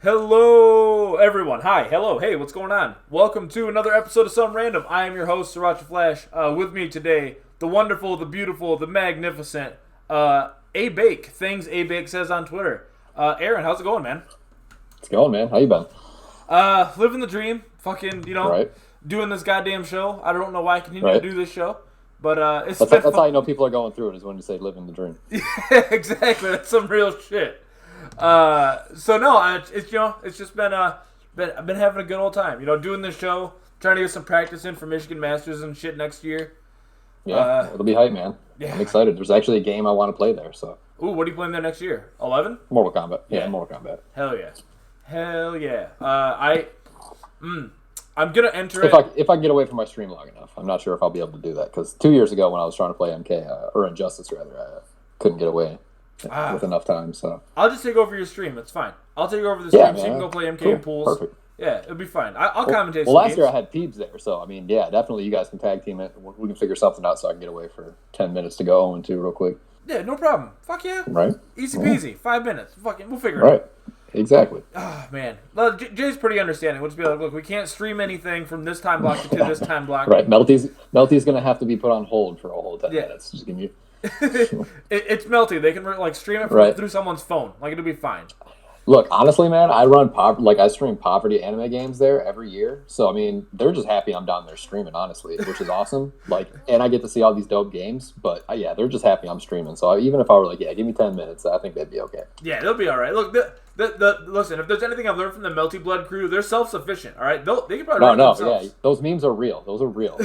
Hello, everyone. Hi. Hello. Hey, what's going on? Welcome to another episode of Some Random. I am your host, Sriracha Flash. With me today, the wonderful, the beautiful, the magnificent, ABake. Things ABake says on Twitter. Aaron, how's it going, man? It's going, man. How you been? Living the dream. Fucking, Right. doing this goddamn show. I don't know why I continue to do this show, but That's how you know people are going through it, is when you say living the dream. Yeah, exactly. That's some real shit. It's just been I've been having a good old time, doing this show, trying to get some practice in for Michigan Masters and shit next year. Yeah, it'll be hype, man. Yeah. I'm excited. There's actually a game I want to play there, so. Ooh, what are you playing there next year? 11? Mortal Kombat. Yeah, Mortal Kombat. Hell yeah. I'm gonna enter if I can get away from my stream long enough. I'm not sure if I'll be able to do that, because 2 years ago when I was trying to play MK, or Injustice rather, I couldn't get away with enough time. So I'll just take over your stream. It's fine. I'll take over the stream so you can go play MK and pools. Perfect. Yeah, it'll be fine. I'll commentate. Well, last year I had Peebs there, so I mean, yeah, definitely you guys can tag team it. We can figure something out so I can get away for 10 minutes to go and 2 real quick. Yeah, no problem. Fuck yeah. Right. Easy peasy. 5 minutes. Fucking, we'll figure it out. Right. Exactly. Oh, man. Well, Jay's pretty understanding. We'll just be like, look, we can't stream anything from this time block to this time block. Right. Melty's going to have to be put on hold for a whole 10 minutes. Just give me. It's Melty. They can stream it through someone's phone. It'll be fine. Look, honestly, man, I stream poverty anime games there every year. So I mean, they're just happy I'm down there streaming, honestly, which is awesome. And I get to see all these dope games. But yeah, they're just happy I'm streaming. So even if I were give me 10 minutes, I think they'd be okay. Yeah, they'll be all right. Look, listen, if there's anything I've learned from the Melty Blood crew, they're self-sufficient. All right, they can probably themselves. Yeah, those memes are real. Those are real.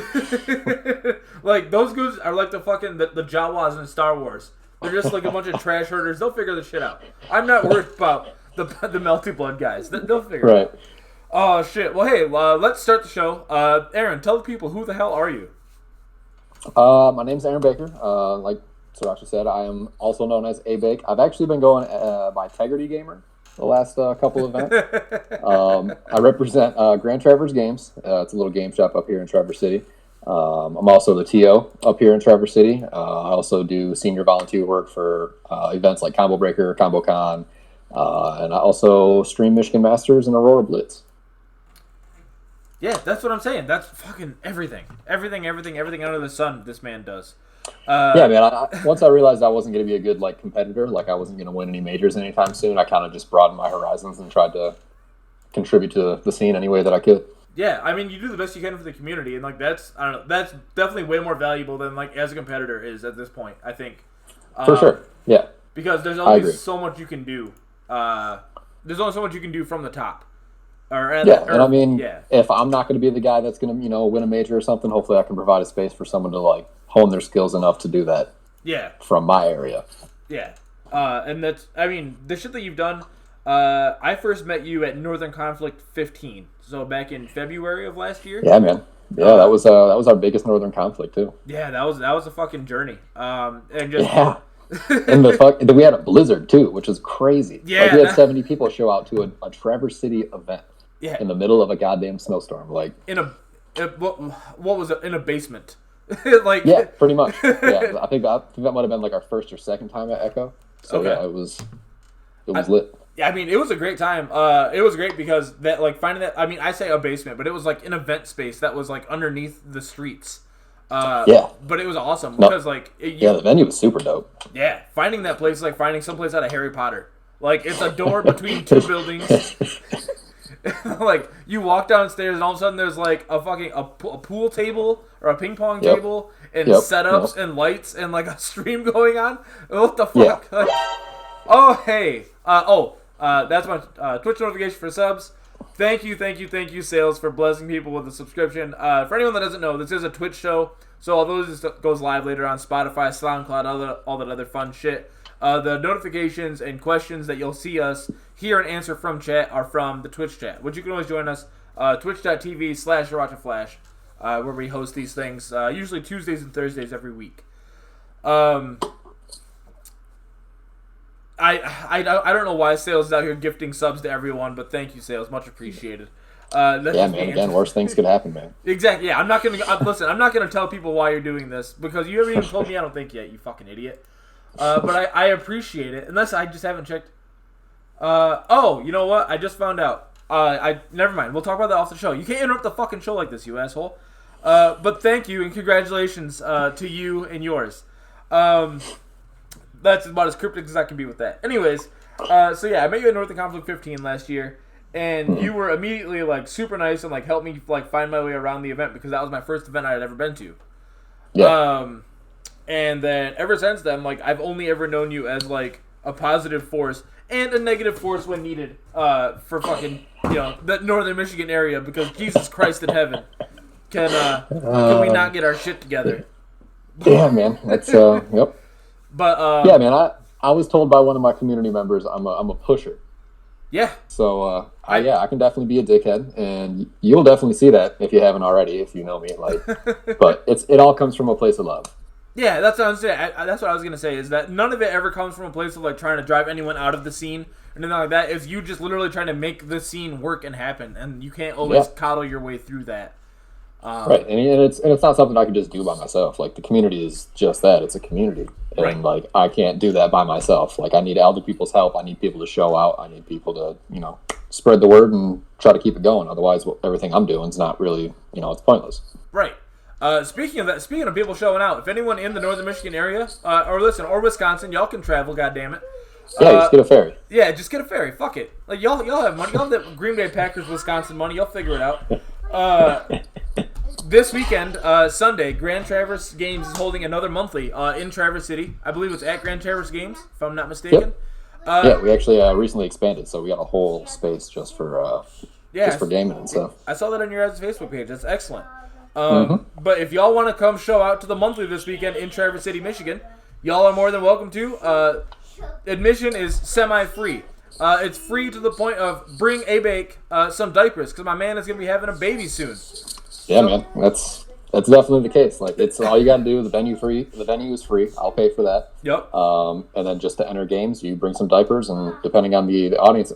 Those dudes are like the Jawas in Star Wars. They're just like a bunch of trash herders. They'll figure this shit out. I'm not worried about the Melty Blood guys. They'll figure it out. Oh, shit. Well, hey, let's start the show. Aaron, tell the people, who the hell are you? My name's Aaron Baker. Like Sriracha said, I am also known as ABake. I've actually been going by Tegrity Gamer the last couple of events. I represent Grand Traverse Games. It's a little game shop up here in Traverse City. I'm also the TO up here in Traverse City. I also do senior volunteer work for events like Combo Breaker, Combo Con, and I also stream Michigan Masters and Aurora Blitz. Yeah, that's what I'm saying. That's fucking everything. Everything under the sun this man does. Yeah, man. Once I realized I wasn't going to be a good competitor, I wasn't going to win any majors anytime soon, I kind of just broadened my horizons and tried to contribute to the scene any way that I could. Yeah, I mean, you do the best you can for the community, and that's definitely way more valuable than as a competitor is at this point, I think. For sure. Yeah. Because there's only so much you can do. There's only so much you can do from the top. If I'm not going to be the guy that's going to, win a major or something, hopefully I can provide a space for someone to hone their skills enough to do that. Yeah. From my area. Yeah. And that's, I mean, the shit that you've done. I first met you at Northern Conflict 15, so back in February of last year. Yeah, man. Yeah, that was our biggest Northern Conflict too. Yeah, that was a fucking journey. And we had a blizzard too, which is crazy. Yeah, we had 70 people show out to a Traverse City event. Yeah. In the middle of a goddamn snowstorm, what was it, in a basement? Yeah, pretty much. Yeah, I think that might have been our first or second time at Echo. So yeah, it was lit. Yeah, I mean, it was a great time. It was great because that finding that. I mean, I say a basement, but it was an event space that was underneath the streets. Yeah. But it was awesome because the venue was super dope. Yeah, finding that place is like finding someplace out of Harry Potter. It's a door between two buildings. You walk downstairs and all of a sudden there's a pool table or a ping pong table and setups and lights and a stream going on. What the fuck? Yeah. Oh hey. That's my Twitch notification for subs. Thank you, Sales, for blessing people with a subscription. For anyone that doesn't know, this is a Twitch show, so although this goes live later on Spotify, SoundCloud, all that other fun shit, the notifications and questions that you'll see us hear and answer from chat are from the Twitch chat, which you can always join us, twitch.tv/SrirachaFlash, where we host these things, usually Tuesdays and Thursdays every week. I don't know why Sales is out here gifting subs to everyone, but thank you, Sales. Much appreciated. Yeah, man. Again, worse things could happen, man. Exactly. Yeah, I'm not gonna tell people why you're doing this because you haven't even told me. I don't think yet, you fucking idiot. But I appreciate it. Unless I just haven't checked. Oh, you know what? I just found out. Never mind. We'll talk about that off the show. You can't interrupt the fucking show like this, you asshole. But thank you and congratulations to you and yours. That's about as cryptic as I can be with that. Anyways, so yeah, I met you at Northern Conflict 15 last year, and you were immediately like super nice and like helped me like find my way around the event because that was my first event I had ever been to. Yeah. And then ever since then, like I've only ever known you as like a positive force and a negative force when needed for fucking the Northern Michigan area because Jesus Christ in heaven, can we not get our shit together? Yeah, man. That's yep. But yeah, man. I was told by one of my community members I'm a pusher. Yeah. So I can definitely be a dickhead, and you'll definitely see that if you haven't already, if you know me. Like, but it all comes from a place of love. Yeah, that's what I'm saying. That's what I was gonna say. Is that none of it ever comes from a place of like trying to drive anyone out of the scene or anything like that. It's you just literally trying to make the scene work and happen, and you can't always coddle your way through that. Right, and it's not something I can just do by myself. Like the community is just that; it's a community, and like I can't do that by myself. Like I need other people's help. I need people to show out. I need people to spread the word and try to keep it going. Otherwise, everything I'm doing is not really it's pointless. Right. Speaking of people showing out, if anyone in the Northern Michigan area, or Wisconsin, y'all can travel. God damn it. Yeah, just get a ferry. Yeah, just get a ferry. Fuck it. Like y'all have money. Y'all have the Green Bay Packers, Wisconsin money. Y'all figure it out. This weekend, Sunday, Grand Traverse Games is holding another monthly in Traverse City. I believe it's at Grand Traverse Games, if I'm not mistaken. Yep. Yeah, we actually recently expanded, so we got a whole space just for gaming and stuff. I saw that on your guys' Facebook page. That's excellent. But if y'all want to come show out to the monthly this weekend in Traverse City, Michigan, y'all are more than welcome to. Admission is semi-free. It's free to the point of bring ABake some diapers because my man is going to be having a baby soon. Yeah, man, that's definitely the case. Like, it's all you got to do. The venue is free. I'll pay for that. Yep. And then just to enter games, you bring some diapers, and depending on the audience,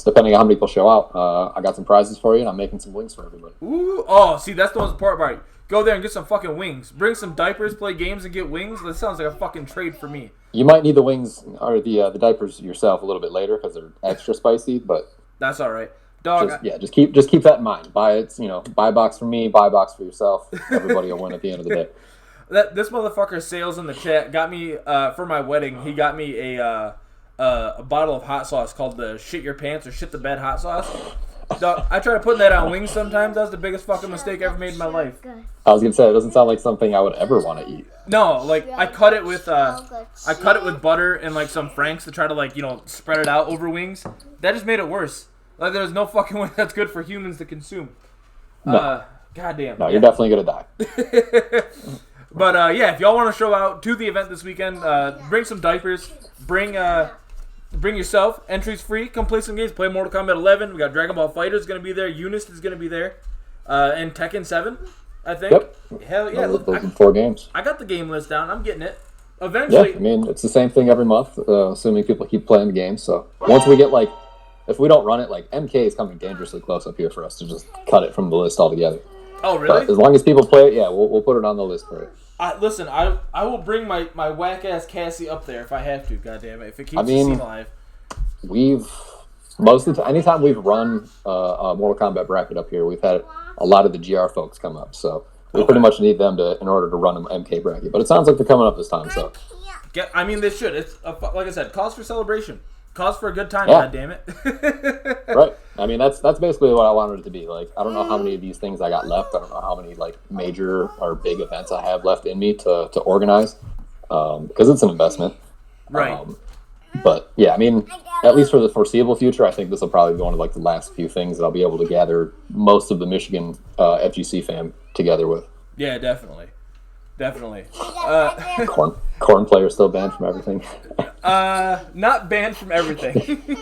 depending on how many people show out, I got some prizes for you, and I'm making some wings for everybody. Ooh, oh, see, that's the most important part. Go there and get some fucking wings. Bring some diapers, play games, and get wings. That sounds like a fucking trade for me. You might need the wings or the diapers yourself a little bit later because they're extra spicy, but that's all right. Dog, just keep that in mind. Buy a box for me, buy a box for yourself. Everybody will win at the end of the day. This motherfucker Sales in the chat got me for my wedding. He got me a bottle of hot sauce called the Shit Your Pants or Shit the Bed hot sauce. Dog, I try to put that on wings sometimes. That was the biggest fucking mistake I ever made in my life. I was gonna say it doesn't sound like something I would ever want to eat. No, like I cut it with butter and like some Franks to try to spread it out over wings. That just made it worse. Like, there's no fucking way that's good for humans to consume. No. Goddamn. No, you're definitely going to die. But, yeah, if y'all want to show out to the event this weekend, bring some diapers. Bring yourself. Entry's free. Come play some games. Play Mortal Kombat 11. We got Dragon Ball FighterZ going to be there. Eunice is going to be there. And Tekken 7, I think. Yep. Hell yeah. Those are 4 games. I got the game list down. I'm getting it. Eventually. Yeah, I mean, it's the same thing every month, assuming people keep playing the game. So once we get, if we don't run it, MK is coming dangerously close up here for us to just cut it from the list altogether. Oh, really? But as long as people play it, yeah, we'll put it on the list for it. Listen, I will bring my whack-ass Cassie up there if I have to, goddammit, if it keeps the scene alive. Most of the time, anytime we've run a Mortal Kombat bracket up here, we've had a lot of the GR folks come up, so we pretty much need them in order to run an MK bracket. But it sounds like they're coming up this time, so. They should. It's, like I said, cause for celebration. Cause for a good time, goddammit. Right. I mean, that's basically what I wanted it to be. I don't know how many of these things I got left. I don't know how many major or big events I have left in me to organize, because it's an investment. Right. But yeah, I mean, at least for the foreseeable future, I think this will probably be one of the last few things that I'll be able to gather most of the Michigan FGC fam together with. Yeah, definitely. Corn players still banned from everything. Not banned from everything.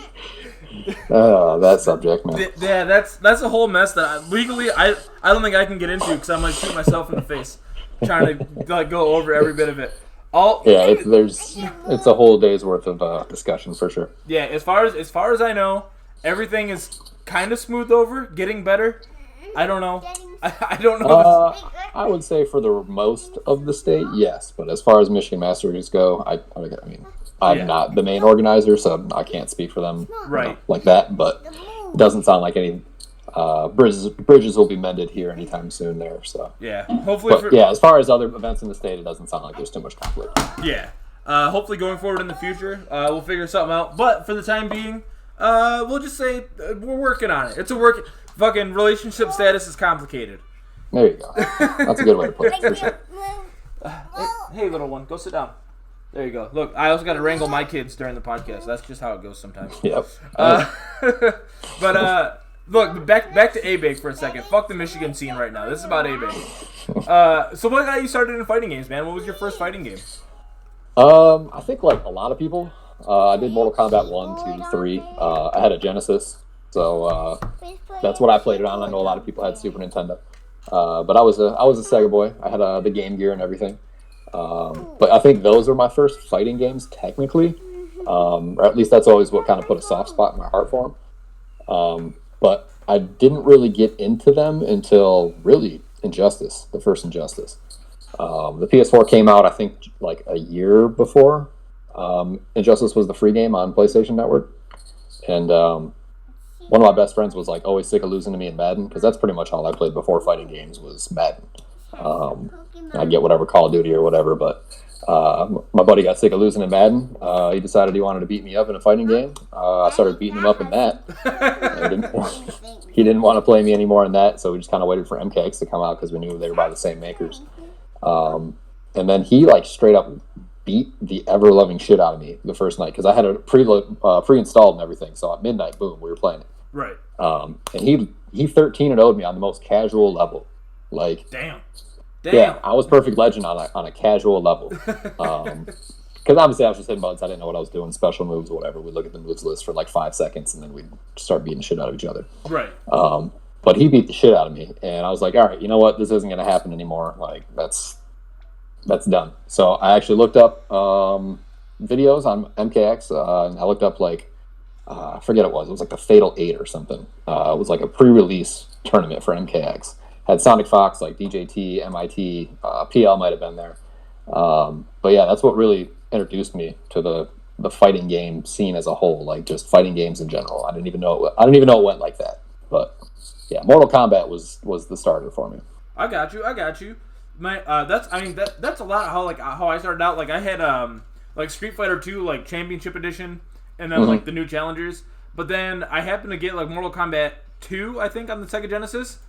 That subject, man. Yeah, that's a whole mess that legally I don't think I can get into because I might shoot myself in the face trying to go over every bit of it. It's a whole day's worth of discussion for sure. Yeah, as far as I know, everything is kind of smoothed over, getting better. I don't know. I don't know. I would say for the most of the state, yes. But as far as Michigan Masters go, I I'm not the main organizer, so I can't speak for them like that. But it doesn't sound like any bridges will be mended here anytime soon there. So yeah, hopefully. But as far as other events in the state, it doesn't sound like there's too much conflict. Yeah, hopefully going forward in the future, we'll figure something out. But for the time being, we'll just say we're working on it. It's a work. Fucking relationship status is complicated. There you go. That's a good way to put it, for sure. Hey, little one, go sit down. There you go. Look, I also got to wrangle my kids during the podcast. That's just how it goes sometimes. Yep. But look, back to ABake for a second. Fuck the Michigan scene right now. This is about ABake. So what got you started in fighting games, man? What was your first fighting game? I think like a lot of people, I did Mortal Kombat 1, 2, 3. I had a Genesis, so that's what I played it on. I know a lot of people had Super Nintendo. But I was a Sega boy. I had the Game Gear and everything. But I think those were my first fighting games, technically. Or at least that's always what kind of put a soft spot in my heart for them. But I didn't really get into them until really Injustice, the first Injustice. The PS4 came out, I think, like a year before. Injustice was the free game on PlayStation Network. And one of my best friends was like always sick of losing to me in Madden, because that's pretty much all I played before fighting games was Madden. I get whatever Call of Duty or whatever, but my buddy got sick of losing in Madden. He decided he wanted to beat me up in a fighting game. I started beating him up in that. He didn't want to play me anymore in that, so we just kind of waited for MKX to come out because we knew they were by the same makers. And then he like straight up beat the ever-loving shit out of me the first night, because I had it pre-installed and everything, so at midnight, boom, we were playing it. Right. And he 13-0'd me on the most casual level. Like, damn. Yeah, I was perfect legend on a casual level. Because obviously I was just hitting buttons. I didn't know what I was doing, special moves or whatever. We'd look at the moves list for like 5 seconds, and then we'd start beating the shit out of each other. Right. But he beat the shit out of me, and I was like, all right, you know what? This isn't going to happen anymore. Like, that's done. So I actually looked up videos on MKX, and I looked up like, I forget what it was. It was like the Fatal 8 or something. It was like a pre-release tournament for MKX. Had Sonic Fox, like DJT, MIT, PL might have been there. But yeah, that's what really introduced me to the fighting game scene as a whole, like just fighting games in general. I didn't even know it went like that. But yeah, Mortal Kombat was the starter for me. I got you. That's a lot how I started out. Like I had like Street Fighter 2 like Championship Edition, and then like the new challengers. But then I happened to get like Mortal Kombat 2, I think, on the Sega Genesis.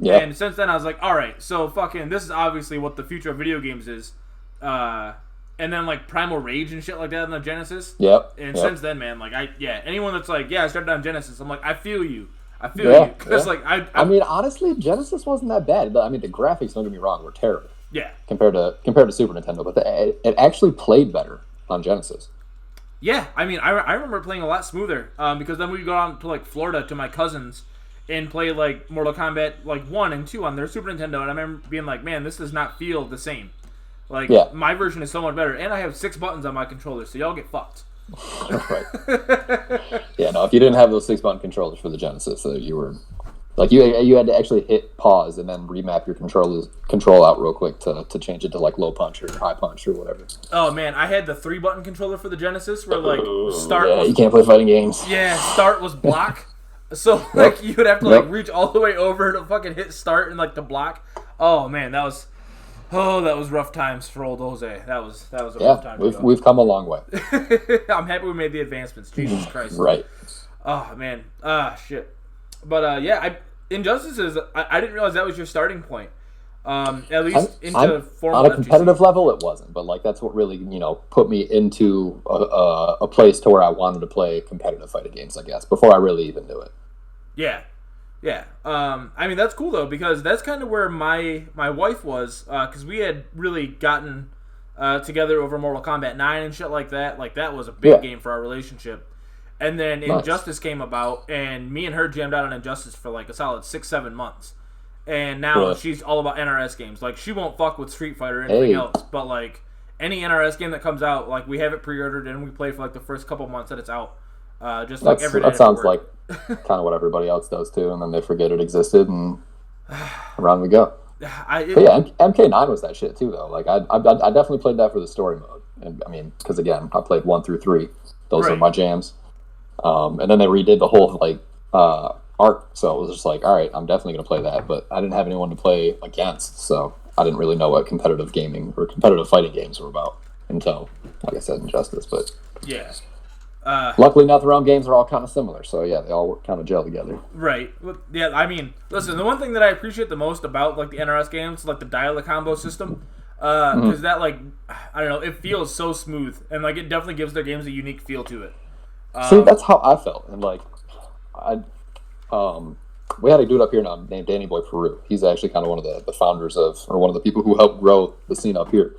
Yeah. And since then I was like, all right, so fucking this is obviously what the future of video games is. And then like Primal Rage and shit like that on the Genesis. Yep. And since then, man, like anyone that's like, I started on Genesis, I'm like, I feel you. Because like I mean, honestly, Genesis wasn't that bad, but I mean the graphics, don't get me wrong, were terrible. Yeah. Compared to Super Nintendo, but it actually played better on Genesis. Yeah, I mean, I remember playing a lot smoother because then we'd go out to like Florida to my cousins and play like Mortal Kombat like 1 and 2 on their Super Nintendo, and I remember being like, man, this does not feel the same. Like, my version is so much better, and I have 6 buttons on my controller, so y'all get fucked. Right. Yeah, no, if you didn't have those 6-button controllers for the Genesis, you were like you had to actually hit pause and then remap your control out real quick to change it to like low punch or high punch or whatever. Oh man, I had the 3-button controller for the Genesis where like start. Yeah, you can't play fighting games. Yeah, start was block. So like you would have to like reach all the way over to fucking hit start and like the block. Oh man, that was rough times for old Jose. That was a rough time. We've come a long way. I'm happy we made the advancements. Jesus Christ. Right. Oh man. Shit. But Injustice is. I didn't realize that was your starting point. At least into formal on a competitive level, it wasn't. But like that's what really put me into a place to where I wanted to play competitive fighting games. I guess before I really even knew it. Yeah. I mean that's cool though, because that's kind of where my wife was, because we had really gotten together over Mortal Kombat 9 and shit like that. Like that was a big game for our relationship. And then Injustice came about, and me and her jammed out on Injustice for like a solid 6-7 months. And now she's all about NRS games. Like she won't fuck with Street Fighter or anything else, but like any NRS game that comes out, like we have it pre-ordered and we play for like the first couple months that it's out. Just like every day. That sounds like kind of what everybody else does too, and then they forget it existed, and around we go. MK9 was that shit too, though. Like I definitely played that for the story mode, And I mean, because again, I played 1 through 3. Those are Right. my jams. And then they redid the whole like arc, so it was just like, all right, I'm definitely gonna play that. But I didn't have anyone to play against, so I didn't really know what competitive gaming or competitive fighting games were about until, like I said, Injustice. But Yeah. luckily, NetherRealm games are all kind of similar, so yeah, they all kind of gel together. Right. Yeah, I mean, listen, the one thing that I appreciate the most about like the NRS games, like the dial a combo system, because that like, I don't know, it feels so smooth, and like it definitely gives their games a unique feel to it. See, that's how I felt, and like, I, we had a dude up here now named Danny Boy Peru. He's actually kind of one of the founders of, or one of the people who helped grow the scene up here.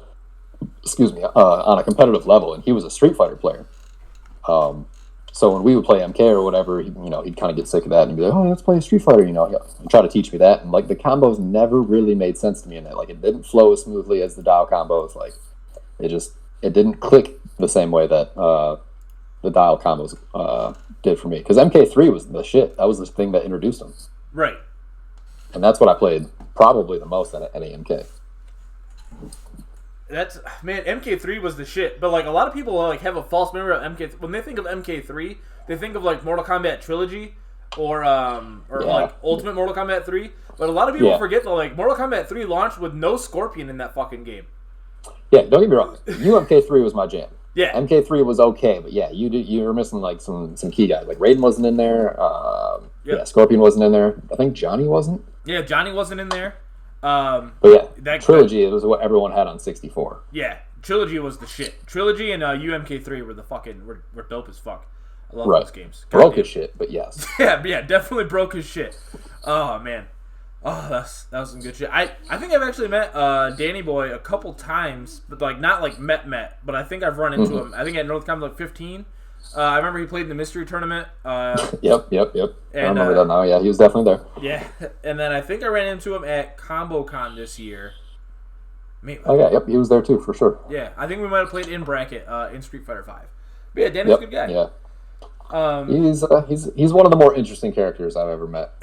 Excuse me, on a competitive level, and he was a Street Fighter player. So when we would play MK or whatever, he'd kind of get sick of that and he'd be like, "Oh, let's play Street Fighter," and try to teach me that. And like the combos never really made sense to me in it. Like it didn't flow as smoothly as the dial combos. Like it didn't click the same way that the dial combos did for me. Because MK3 was the shit. That was the thing that introduced them. Right. And that's what I played probably the most at any MK. That's MK3 was the shit, but like a lot of people like have a false memory of MK. When they think of MK3, they think of like Mortal Kombat Trilogy or like Ultimate Mortal Kombat 3. But a lot of people forget that like Mortal Kombat 3 launched with no Scorpion in that fucking game. Yeah, don't get me wrong. UMK3 was my jam. Yeah, MK3 was okay, but yeah, you were missing like some key guys. Like Raiden wasn't in there. Yeah, Scorpion wasn't in there. I think Johnny wasn't. Yeah, Johnny wasn't in there. But yeah, that Trilogy it was what everyone had on 64. Yeah, Trilogy was the shit. Trilogy and UMK3 were the fucking were dope as fuck. I love those games. Broke as shit, but yes. yeah, definitely broke as shit. Oh man, that was some good shit. I think I've actually met Danny Boy a couple times, but like not like met, but I think I've run into him. I think at North Combat 15. I remember he played in the mystery tournament. Yep. And, I remember that now. Yeah, he was definitely there. Yeah, and then I think I ran into him at ComboCon this year. Maybe. Oh yeah, yep, he was there too for sure. Yeah, I think we might have played in bracket in Street Fighter 5. But yeah, Danny's a good guy. Yeah. He's one of the more interesting characters I've ever met.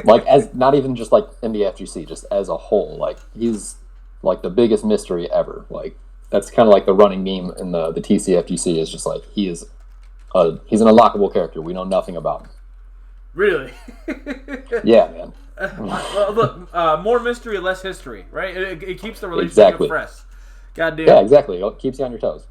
Like as not even just like in the FGC, just as a whole. Like he's like the biggest mystery ever. Like that's kind of like the running meme in the TCFGC is just like he's an unlockable character. We know nothing about him. Really? Yeah, man. Well, look, more mystery, less history, right? It keeps the relationship fresh. Goddamn. Yeah, exactly. It keeps you on your toes.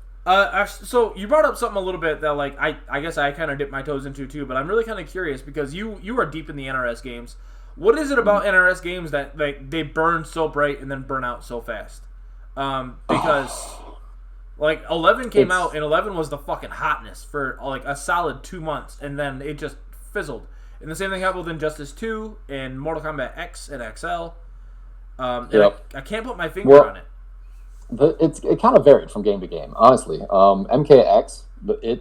So you brought up something a little bit that like I guess I kind of dipped my toes into too, but I'm really kind of curious because you are deep in the NRS games. What is it about NRS games that like they burn so bright and then burn out so fast? Because like 11 came out and 11 was the fucking hotness for like a solid 2 months and then it just fizzled. And the same thing happened with Injustice 2 and Mortal Kombat X and XL. I can't put my finger on it. It kind of varied from game to game, honestly. MKX,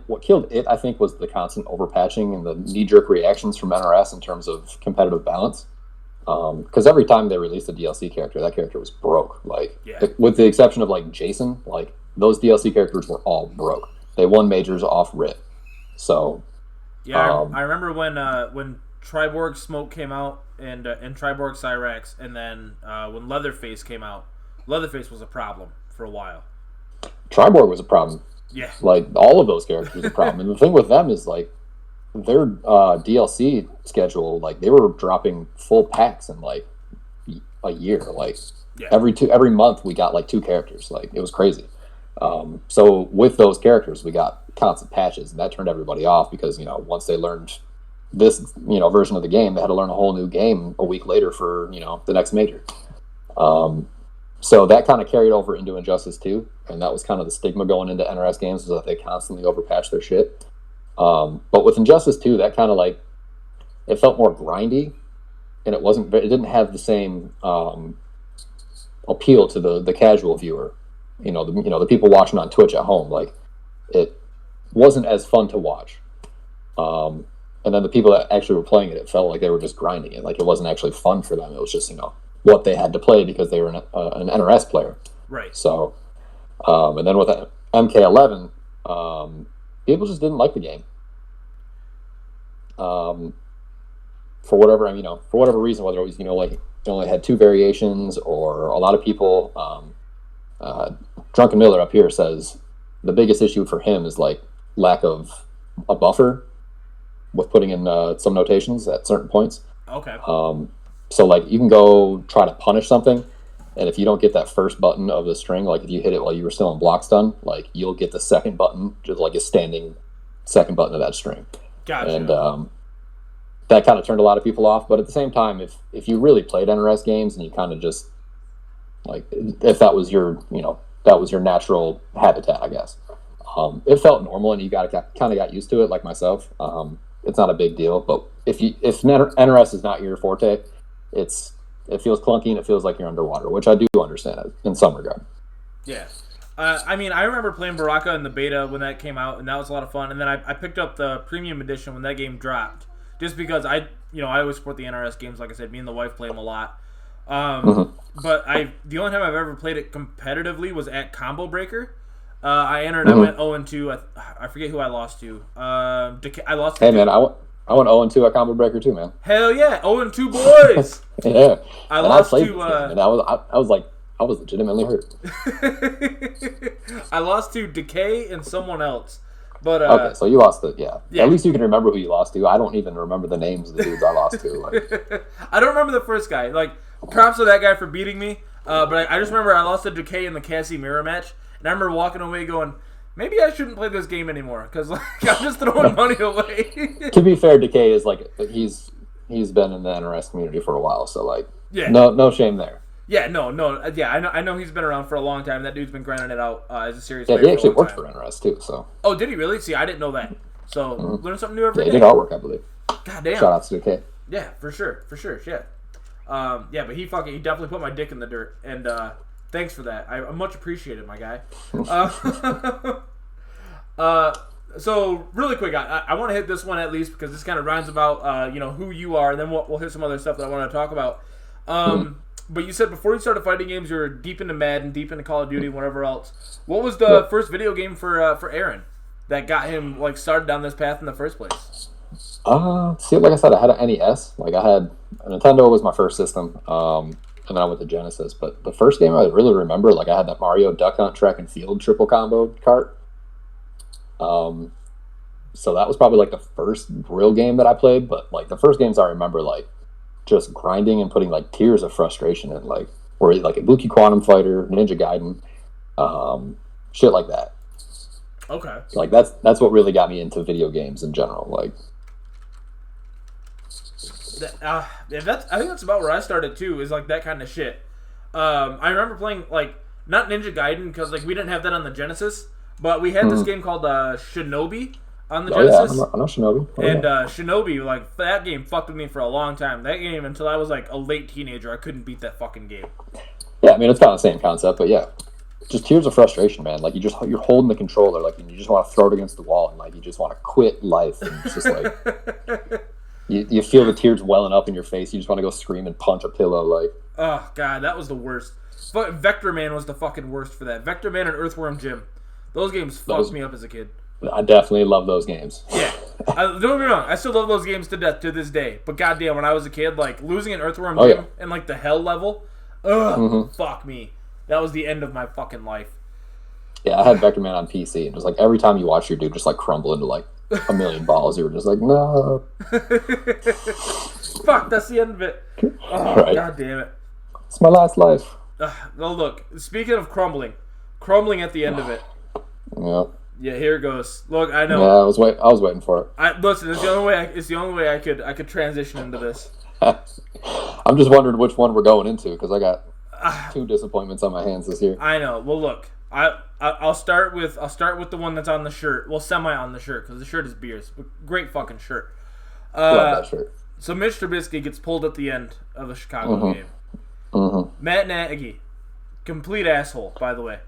what killed it, I think, was the constant overpatching and the knee-jerk reactions from NRS in terms of competitive balance. Because every time they released a DLC character, that character was broke. Like, with the exception of like Jason, like those DLC characters were all broke. They won majors off rip. So, yeah, I remember when Triborg Smoke came out and Triborg Cyrax, and then when Leatherface came out. Leatherface was a problem for a while. Triborg was a problem. Yeah. Like, all of those characters were a problem. And the thing with them is, like, their DLC schedule, like, they were dropping full packs in, like, a year. Like, every month we got, like, 2 characters. Like, it was crazy. So with those characters, we got constant patches. And that turned everybody off because, once they learned this, version of the game, they had to learn a whole new game a week later for, the next major. So that kind of carried over into Injustice 2, and that was kind of the stigma going into NRS games, is that they constantly overpatch their shit. But with Injustice 2, that kind of like, it felt more grindy, and it didn't have the same appeal to the casual viewer. The people watching on Twitch at home. Like, it wasn't as fun to watch. And then the people that actually were playing it felt like they were just grinding it. Like, it wasn't actually fun for them. It was just, what they had to play because they were an NRS player. Right. So, and then with MK11, people just didn't like the game. For whatever reason, whether it was, like, it only had 2 variations, or a lot of people Drunken Miller up here says the biggest issue for him is like lack of a buffer with putting in some notations at certain points. Okay. So like you can go try to punish something, and if you don't get that first button of the string, like if you hit it while you were still in block stun, like you'll get the second button, just like a standing second button of that string. Gotcha. And that kind of turned a lot of people off. But at the same time, if you really played NRS games and you kind of just like if that was your that was your natural habitat, I guess. It felt normal, and you kind of got used to it, like myself. It's not a big deal, but if NRS is not your forte, it feels clunky and it feels like you're underwater, which I do understand in some regard. Yeah. I mean, I remember playing Baraka in the beta when that came out, and that was a lot of fun. And then I picked up the premium edition when that game dropped, just because I always support the NRS games. Like I said, me and the wife play them a lot. But the only time I've ever played it competitively was at Combo Breaker. I entered. I went 0-2. I forget who I lost to. I lost. Hey man, I went 0-2 at Combo Breaker too, man. Hell yeah, 0-2 boys. Yeah, I lost to. And I was legitimately hurt. I lost to Decay and someone else. But okay, so you lost it. Yeah. At least you can remember who you lost to. I don't even remember the names of the dudes I lost to. Like. I don't remember the first guy. Like, props to that guy for beating me. But I just remember I lost to Decay in the Cassie mirror match. And I remember walking away going, maybe I shouldn't play this game anymore because like, I'm just throwing money away. To be fair, Decay is like he's been in the NRS community for a while, so like no shame there. Yeah, no. Yeah, I know he's been around for a long time. That dude's been grinding it out as a serious player. Yeah, he actually worked for NRS too. So. Oh, did he really? See, I didn't know that. So learn something new every day. He did artwork, I believe. God damn. Shout out to Decay. Yeah, for sure. Shit. Yeah, but he definitely put my dick in the dirt, and thanks for that. I much appreciate it, my guy. So really quick, I want to hit this one at least because this kind of rhymes about who you are, and then we'll hit some other stuff that I want to talk about. But you said before you started fighting games, you were deep into Madden, deep into Call of Duty, and whatever else. What was the first video game for Aaron that got him like started down this path in the first place? See, like I said, I had an NES. Like I had a Nintendo was my first system, and then I went to Genesis. But the first game I really remember, like I had that Mario Duck Hunt Track and Field triple combo cart. So that was probably like the first real game that I played. But like the first games I remember, like just grinding and putting like tears of frustration in, like or like Ibuki Quantum Fighter, Ninja Gaiden, shit like that. Okay. Like that's what really got me into video games in general. Like. I think that's about where I started too. Is like that kind of shit. I remember playing like not Ninja Gaiden because like we didn't have that on the Genesis, but we had this game called Shinobi on the Genesis. Yeah, I know Shinobi. Shinobi, like that game fucked with me for a long time. That game until I was like a late teenager, I couldn't beat that fucking game. Yeah, I mean it's kind of the same concept, but yeah, just tears of frustration, man. Like you're holding the controller, like and you just want to throw it against the wall, and like you just want to quit life, and it's just like. You feel the tears welling up in your face. You just want to go scream and punch a pillow. Like, oh god, that was the worst. But Vector Man was the fucking worst for that. Vector Man and Earthworm Jim, those games fucked me up as a kid. I definitely love those games. Yeah, don't get me wrong. I still love those games to death to this day. But goddamn, when I was a kid, like losing an Earthworm Jim and like the hell level, fuck me. That was the end of my fucking life. Yeah, I had Vector Man on PC, and it was like every time you watch your dude just like crumble into like a million balls, you were just like, no. Fuck, that's the end of it. Oh, right. God damn it. It's my last life. Well, look, speaking of crumbling at the end of it. Yeah. Yeah, here it goes. Look, I know. Yeah, I was waiting for it. Listen, it's the only way I could transition into this. I'm just wondering which one we're going into because I got two disappointments on my hands this year. I know. Well, look, I'll start with the one that's on the shirt. Well, semi on the shirt because the shirt is beers. Great fucking shirt. Love that shirt. So Mitch Trubisky gets pulled at the end of the Chicago game. Matt Nagy, complete asshole, by the way.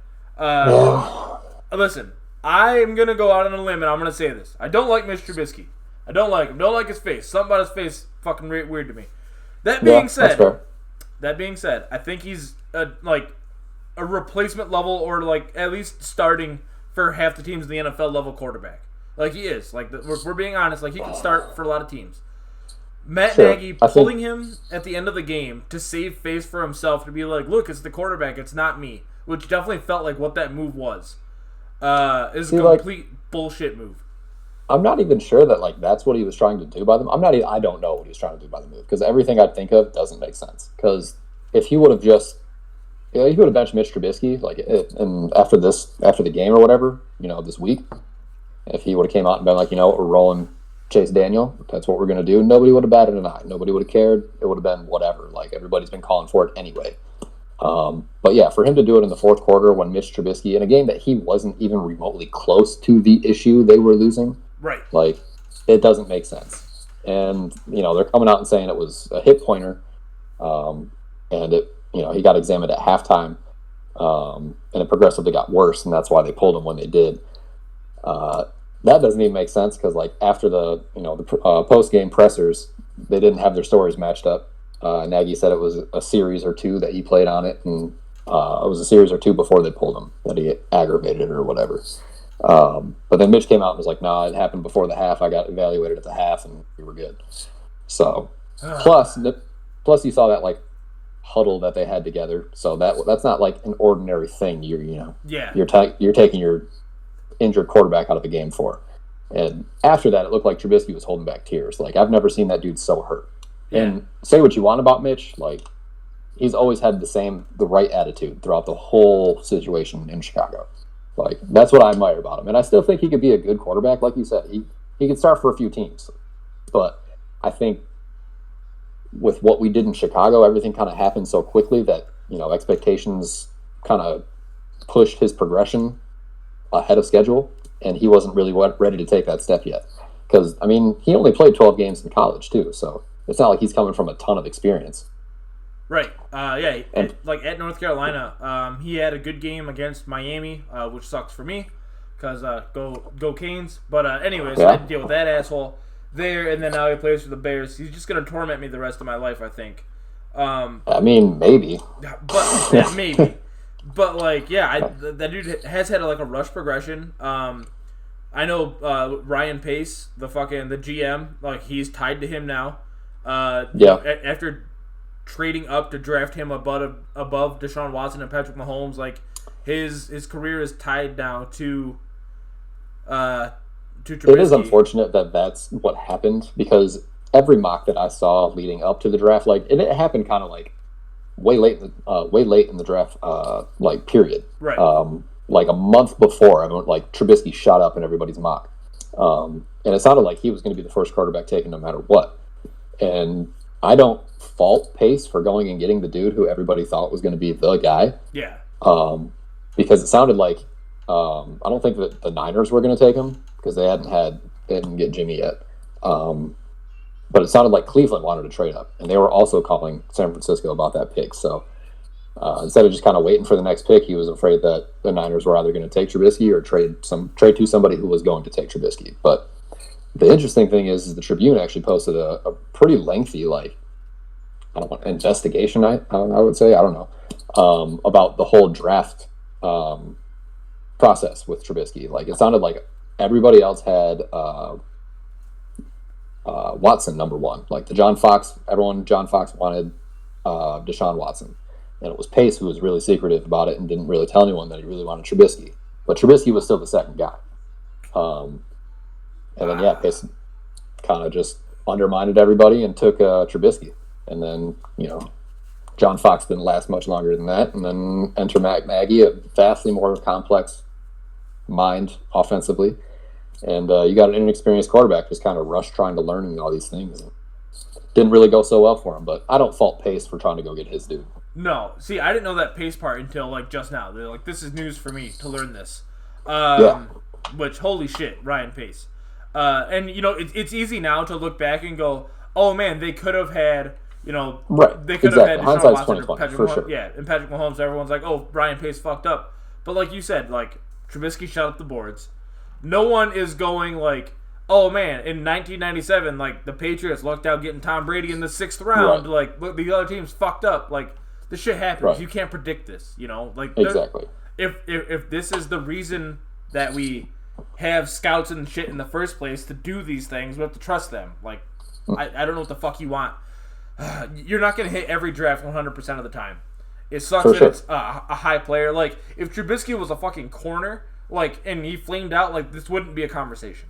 Listen, I'm gonna go out on a limb and I'm gonna say this. I don't like Mitch Trubisky. I don't like him. Don't like his face. Something about his face fucking weird to me. That being said, I think he's like a replacement level or like at least starting for half the teams in the NFL level quarterback. Like he is. Like we're being honest. Like he can start for a lot of teams. Matt Nagy pulling him at the end of the game to save face for himself to be like, look, it's the quarterback. It's not me. which definitely felt like what that move was. Is a complete bullshit move. I'm not even sure that like that's what he was trying to do by them. I don't know what he was trying to do by the move because everything I think of doesn't make sense. Because if he would have just, he would have benched Mitch Trubisky and after the game or whatever, this week, if he would have came out and been like, we're rolling Chase Daniel, that's what we're gonna do. Nobody would have batted an eye. Nobody would have cared. It would have been whatever. Like everybody's been calling for it anyway. But yeah, for him to do it in the fourth quarter when Mitch Trubisky in a game that he wasn't even remotely close to the issue they were losing. Right. Like, it doesn't make sense. And, they're coming out and saying it was a hip pointer. And he got examined at halftime. And it progressively got worse, and that's why they pulled him when they did. That doesn't even make sense because, like, after the post-game pressers, they didn't have their stories matched up. Nagy said it was a series or two that he played on it, and it was a series or two before they pulled him, that he aggravated or whatever. But then Mitch came out and was like, "Nah, it happened before the half. I got evaluated at the half, and we were good." So, plus you saw that like huddle that they had together. So that's not like an ordinary thing. You're taking your injured quarterback out of a game for. And after that, it looked like Trubisky was holding back tears. Like I've never seen that dude so hurt. Yeah. And say what you want about Mitch, like he's always had the right attitude throughout the whole situation in Chicago. Like that's what I admire about him, and I still think he could be a good quarterback. Like you said, he could start for a few teams, but I think with what we did in Chicago, everything kind of happened so quickly that expectations kind of pushed his progression ahead of schedule, and he wasn't really ready to take that step yet. Because he only played 12 games in college too, so it's not like he's coming from a ton of experience. Right. At North Carolina, he had a good game against Miami, which sucks for me because go Canes. But anyways, I had to deal with that asshole there, and then now he plays for the Bears. He's just gonna torment me the rest of my life, I think. Maybe. But yeah, maybe. But that dude has had a rush progression. I know Ryan Pace, the GM, like he's tied to him now. After trading up to draft him above Deshaun Watson and Patrick Mahomes, like his career is tied now to Trubisky. It is unfortunate that that's what happened because every mock that I saw leading up to the draft, like it happened kind of like way late in the draft, period. Right. Like a month before, everyone like Trubisky shot up in everybody's mock, and it sounded like he was going to be the first quarterback taken no matter what. And I don't fault Pace for going and getting the dude who everybody thought was going to be the guy. Yeah. Because it sounded like I don't think that the Niners were going to take him because they didn't get Jimmy yet. But it sounded like Cleveland wanted to trade up, and they were also calling San Francisco about that pick. So instead of just kind of waiting for the next pick, he was afraid that the Niners were either going to take Trubisky or trade to somebody who was going to take Trubisky. But the interesting thing is the Tribune actually posted a pretty lengthy, investigation, I would say, I don't know, about the whole draft process with Trubisky. Like, it sounded like everybody else had Watson number one. Like, John Fox wanted Deshaun Watson. And it was Pace who was really secretive about it and didn't really tell anyone that he really wanted Trubisky. But Trubisky was still the second guy. And then, Pace kind of just undermined everybody and took Trubisky. And then, John Fox didn't last much longer than that. And then enter Matt Nagy, a vastly more complex mind offensively. And you got an inexperienced quarterback just kind of rushed trying to learn all these things. Didn't really go so well for him. But I don't fault Pace for trying to go get his dude. No. See, I didn't know that Pace part until, just now. They're like, this is news for me to learn this. Which, holy shit, Ryan Pace. And, it's easy now to look back and go, oh, man, they could have had, right. They could have had Deshaun Watson or Patrick for Mahomes. Sure. Yeah, and Patrick Mahomes, everyone's like, oh, Ryan Pace fucked up. But like you said, Trubisky shot up the boards. No one is going oh, man, in 1997, the Patriots lucked out getting Tom Brady in the 6th round. Right. Look, the other team's fucked up. This shit happens. Right. You can't predict this, Exactly. If this is the reason that we have scouts and shit in the first place to do these things, we have to trust them. I don't know what the fuck you want. You're not going to hit every draft 100% of the time. It sucks For that sure. it's a high player. Like, if Trubisky was a fucking corner, like, and he flamed out, like, this wouldn't be a conversation.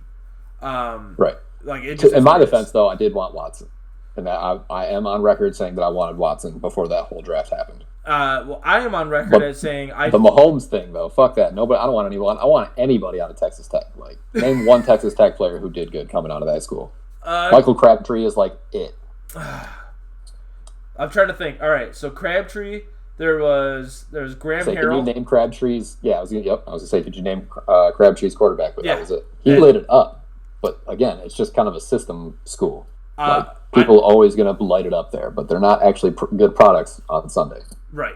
Right. Like, it just In my defense, though, I did want Watson. And I am on record saying that I wanted Watson before that whole draft happened. Well, I am on record as saying the Mahomes thing, though, fuck that. Nobody. I don't want anyone. I want anybody out of Texas Tech. Like, name one Texas Tech player who did good coming out of that school. Michael Crabtree is like it. I'm trying to think. All right, so Crabtree, there's Graham Harrell. Can you name Crabtree's? Yeah, I was gonna say, could you name Crabtree's quarterback? But that was it. He lit it up. But again, it's just kind of a system school. Like, people always gonna light it up there, but they're not actually good products on Sunday. Right.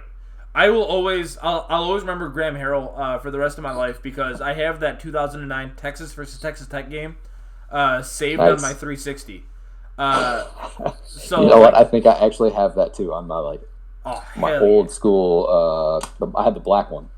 I'll always remember Graham Harrell for the rest of my life because I have that 2009 Texas versus Texas Tech game saved on my 360. So you know what? I think I actually have that too on my my old school. I had the black one.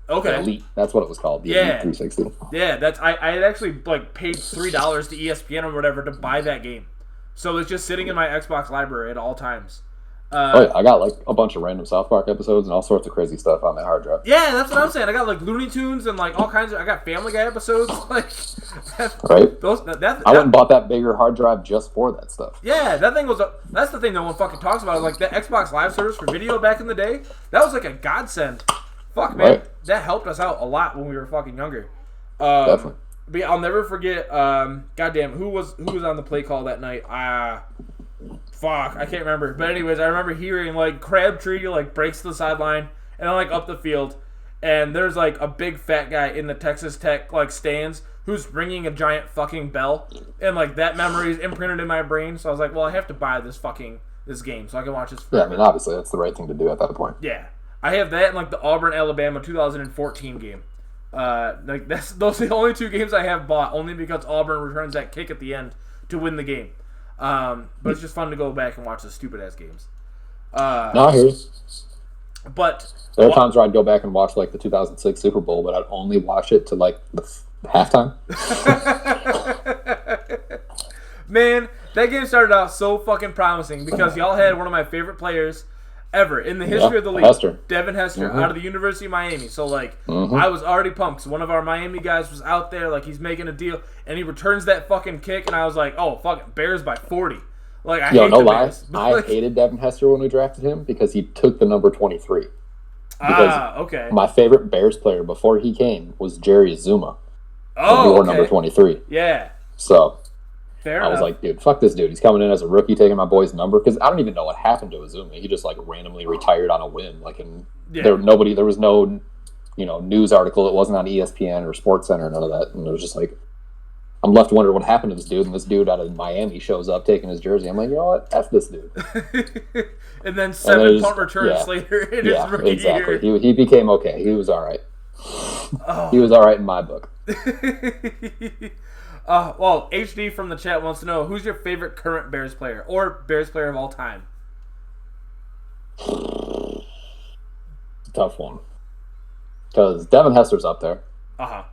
Okay. The Elite. That's what it was called. The Elite 360. Yeah, I had actually paid $3 to ESPN or whatever to buy that game. So it's just sitting in my Xbox library at all times. I got a bunch of random South Park episodes and all sorts of crazy stuff on that hard drive. Yeah, that's what I'm saying. I got Looney Tunes and all kinds of. I got Family Guy episodes. Right. I went and bought that bigger hard drive just for that stuff. Yeah, that thing was. That's the thing no one fucking talks about. Like that Xbox Live service for video back in the day. That was like a godsend. Fuck man, that helped us out a lot when we were fucking younger. Definitely. But yeah, I'll never forget. Goddamn, who was on the play call that night? Fuck, I can't remember. But anyways, I remember hearing Crabtree breaks the sideline and then up the field, and there's a big fat guy in the Texas Tech stands who's ringing a giant fucking bell, and that memory is imprinted in my brain. So I was like, well, I have to buy this game so I can watch this forever. Yeah, I mean obviously that's the right thing to do at that point. Yeah, I have that and the Auburn Alabama 2014 game. Those are the only two games I have bought, only because Auburn returns that kick at the end to win the game. But it's just fun to go back and watch the stupid ass games. No, I hear you. But there are times where I'd go back and watch the 2006 Super Bowl, but I'd only watch it to the halftime. Man, that game started out so fucking promising because y'all had one of my favorite players ever in the history of the league, Hester. Devin Hester, out of the University of Miami. So I was already pumped. So one of our Miami guys was out there, he's making a deal, and he returns that fucking kick, and I was like, oh fuck, Bears by 40. I hate the Bears. I hated Devin Hester when we drafted him because he took the number 23. Okay. My favorite Bears player before he came was Jerry Azuma. Oh, he wore number 23. Yeah. So fair I was like, dude, fuck this dude. He's coming in as a rookie, taking my boy's number because I don't even know what happened to Azuma. He just randomly retired on a whim. There was no, news article. It wasn't on ESPN or SportsCenter, none of that. And it was just I'm left wondering what happened to this dude. And this dude out of Miami shows up taking his jersey. I'm like, you know what? F this dude. and then seven punt returns later in his rookie year. He became okay. He was all right. Oh. He was all right in my book. Well, HD from the chat wants to know, who's your favorite current Bears player or Bears player of all time? Tough one. Because Devin Hester's up there. I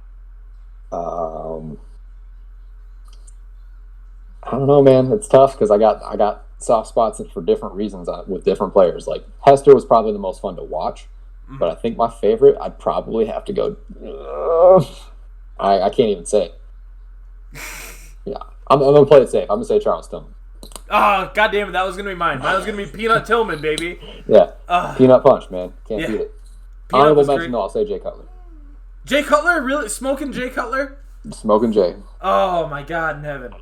don't know, man. It's tough because I got soft spots for different reasons with different players. Hester was probably the most fun to watch, but I think my favorite, I'd probably have to go. I can't even say it. Yeah, I'm gonna play it safe. I'm gonna say Charles Tillman. Oh, God damn it, that was gonna be mine. Mine was gonna be Peanut Tillman, baby. Yeah, Peanut Punch, man. Can't beat it. Honorable mention, though, I'll say Jay Cutler. Jay Cutler? Really? Smoking Jay Cutler? Smoking Jay. Oh, my God in heaven.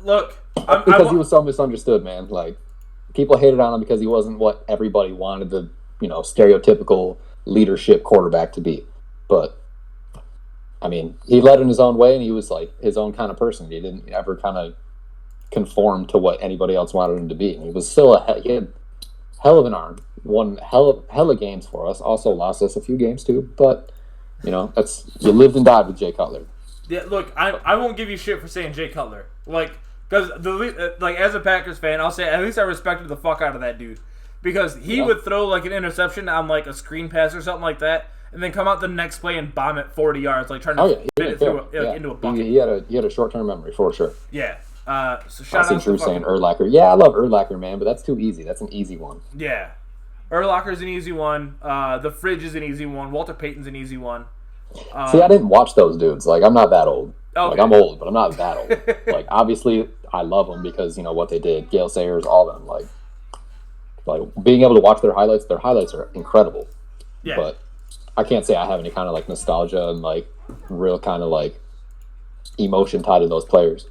Look. Because he was so misunderstood, man. People hated on him because he wasn't what everybody wanted the, stereotypical leadership quarterback to be. But, I mean, he led in his own way, and he was, his own kind of person. He didn't ever kind of conform to what anybody else wanted him to be. And he was still he had hell of an arm. Won hella games for us. Also lost us a few games, too. But, you lived and died with Jay Cutler. Yeah, look, I won't give you shit for saying Jay Cutler. Because as a Packers fan, I'll say at least I respected the fuck out of that dude. Because he would throw an interception on a screen pass or something like that, and then come out the next play and bomb it 40 yards, trying to fit it through into a bucket. He had a short-term memory for sure. Yeah. So shout out to saying Urlacher. Yeah, I love Urlacher, man, but that's too easy. That's an easy one. Yeah. Urlacher's an easy one. The Fridge is an easy one. Walter Payton's an easy one. See, I didn't watch those dudes. Like, I'm not that old. Okay. Like, I'm old, but I'm not that old. Like, obviously, I love them because, what they did. Gale Sayers, all of them. Like being able to watch their highlights are incredible. Yeah. But I can't say I have any kind of, like, nostalgia and, like, real kind of, like, emotion tied to those players.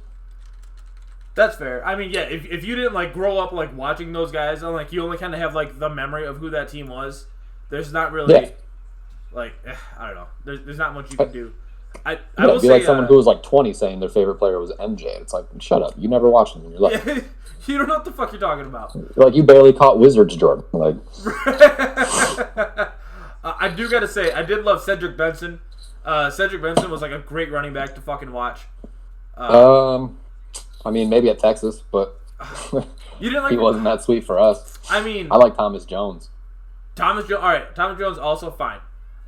That's fair. I mean, yeah, if you didn't, like, grow up, like, watching those guys, and, like, you only kind of have, like, the memory of who that team was, there's not really... Yeah. Like, I don't know. There's not much you can do. I will will be say, like someone who was like 20 saying their favorite player was MJ. It's like, shut up. You never watched him in your life. Yeah, you don't know what the fuck you're talking about. Like, you barely caught Wizards, Jordan. Like, I do gotta say, I did love Cedric Benson. Cedric Benson was like a great running back to fucking watch. I mean, maybe at Texas, but you didn't like he wasn't that sweet for us. I mean, I like Thomas Jones. All right, Thomas Jones also fine.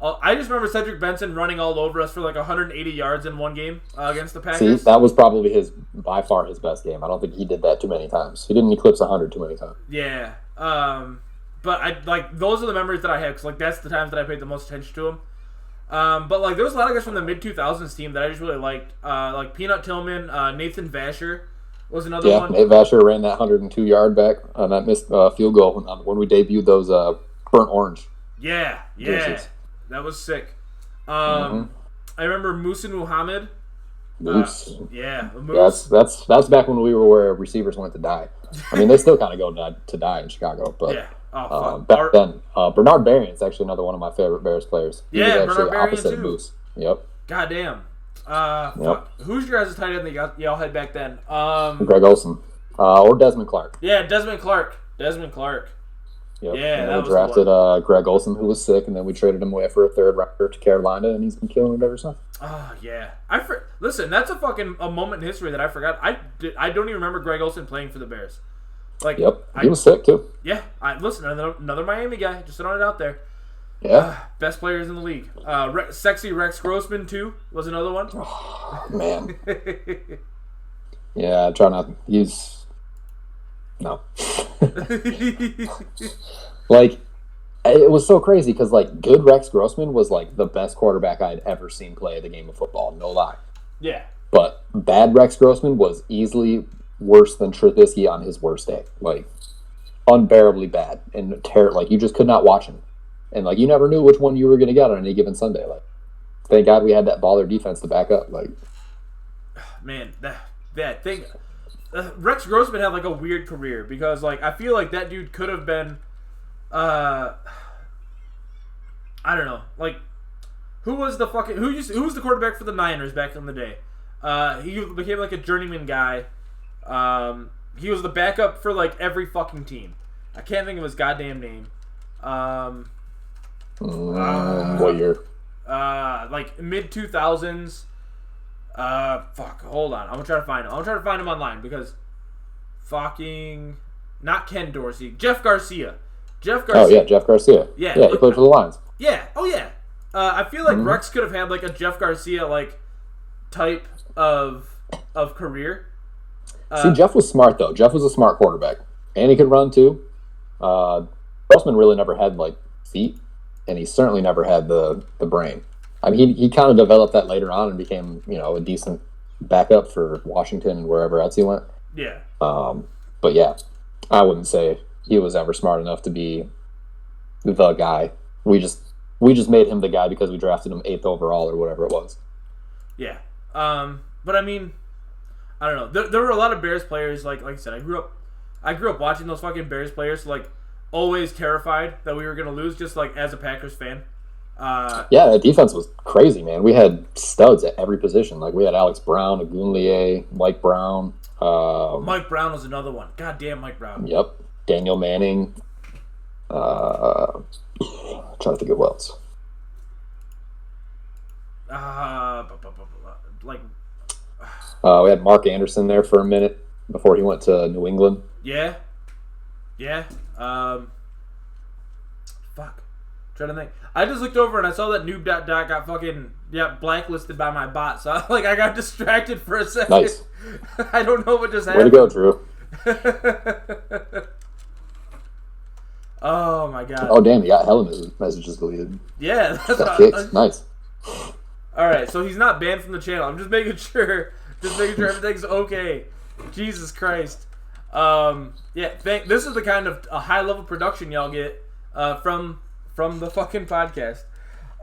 I just remember Cedric Benson running all over us for like 180 yards in one game against the Packers. See, that was probably by far his best game. I don't think he did that too many times. He didn't eclipse 100 too many times. Yeah. But I like those are the memories that I have because like that's the times that I paid the most attention to him. But like there was a lot of guys from the mid 2000s team that I just really liked. Like Peanut Tillman, Nathan Vasher was another one. Yeah, Nate Vasher ran that 102-yard back on that missed field goal when we debuted those burnt orange. Yeah. Jerseys. That was sick. I remember Musa Muhammad. Moose. Moose. Yeah, that's back when we were where receivers went to die. I mean, they still kind of go to die in Chicago, but yeah. Oh, fuck. Back then, Bernard Berrien's actually another one of my favorite Bears players. He Yeah, was actually Bernard Berrien opposite too. of Moose. Yep. Goddamn. Yep. Who's your guys' tight end that y'all had back then? Greg Olsen. Or Desmond Clark. Yeah, Desmond Clark. Yep. Yeah, and that we was drafted the one. Greg Olsen, who was sick, and then we traded him away for a third rounder to Carolina, and he's been killing it ever since. Oh yeah, listen. That's a moment in history that I forgot. I don't even remember Greg Olsen playing for the Bears. Like, yep, he was sick too. Yeah, listen, another Miami guy. Just throwing it out there. Yeah, best players in the league. Sexy Rex Grossman too was another one. Oh, man. Yeah, I try not. No. Like, it was so crazy because, like, good Rex Grossman was, like, the best quarterback I'd ever seen play the game of football. No lie. Yeah. But bad Rex Grossman was easily worse than Trubisky on his worst day. Like, unbearably bad. And, like, you just could not watch him. And, like, you never knew which one you were going to get on any given Sunday. Like, thank God we had that baller defense to back up. Like, man, that thing... Rex Grossman had like a weird career because like I feel like that dude could have been I don't know, like who was the quarterback for the Niners back in the day? He became like a journeyman guy. He was the backup for like every fucking team. I can't think of his goddamn name. What year? Like mid 2000s. Fuck, hold on. I'm gonna try to find him. Online because fucking not Ken Dorsey. Jeff Garcia. Oh yeah, Jeff Garcia. Yeah, he played for the Lions. Yeah. Oh yeah. I feel like Rex could have had like a Jeff Garcia like type of career. See, Jeff was smart though. Jeff was a smart quarterback, and he could run too. Grossman really never had like feet, and he certainly never had the brain. I mean, he kind of developed that later on and became, a decent backup for Washington and wherever else he went. Yeah. But yeah, I wouldn't say he was ever smart enough to be the guy. We just made him the guy because we drafted him 8th overall or whatever it was. Yeah. But I mean, I don't know. There were a lot of Bears players. Like I said, I grew up watching those fucking Bears players. Like always terrified that we were gonna lose, just like as a Packers fan. Yeah, that defense was crazy, man. We had studs at every position. Like we had Alex Brown, Agunlie, Mike Brown. Mike Brown was another one. God damn, Mike Brown. Yep. Daniel Manning. Trying to think of what else. We had Mark Anderson there for a minute before he went to New England. Yeah. Fuck. Trying to think. I just looked over and I saw that Noob got fucking blacklisted by my bot. So I got distracted for a second. Nice. I don't know what just happened. Way to go, Drew. Oh my god. Oh damn, he got hella messages deleted. Yeah, that's Got fixed. Nice. All right, so he's not banned from the channel. I'm just making sure everything's okay. Jesus Christ. Yeah, this is the kind of a high level production y'all get from the fucking podcast.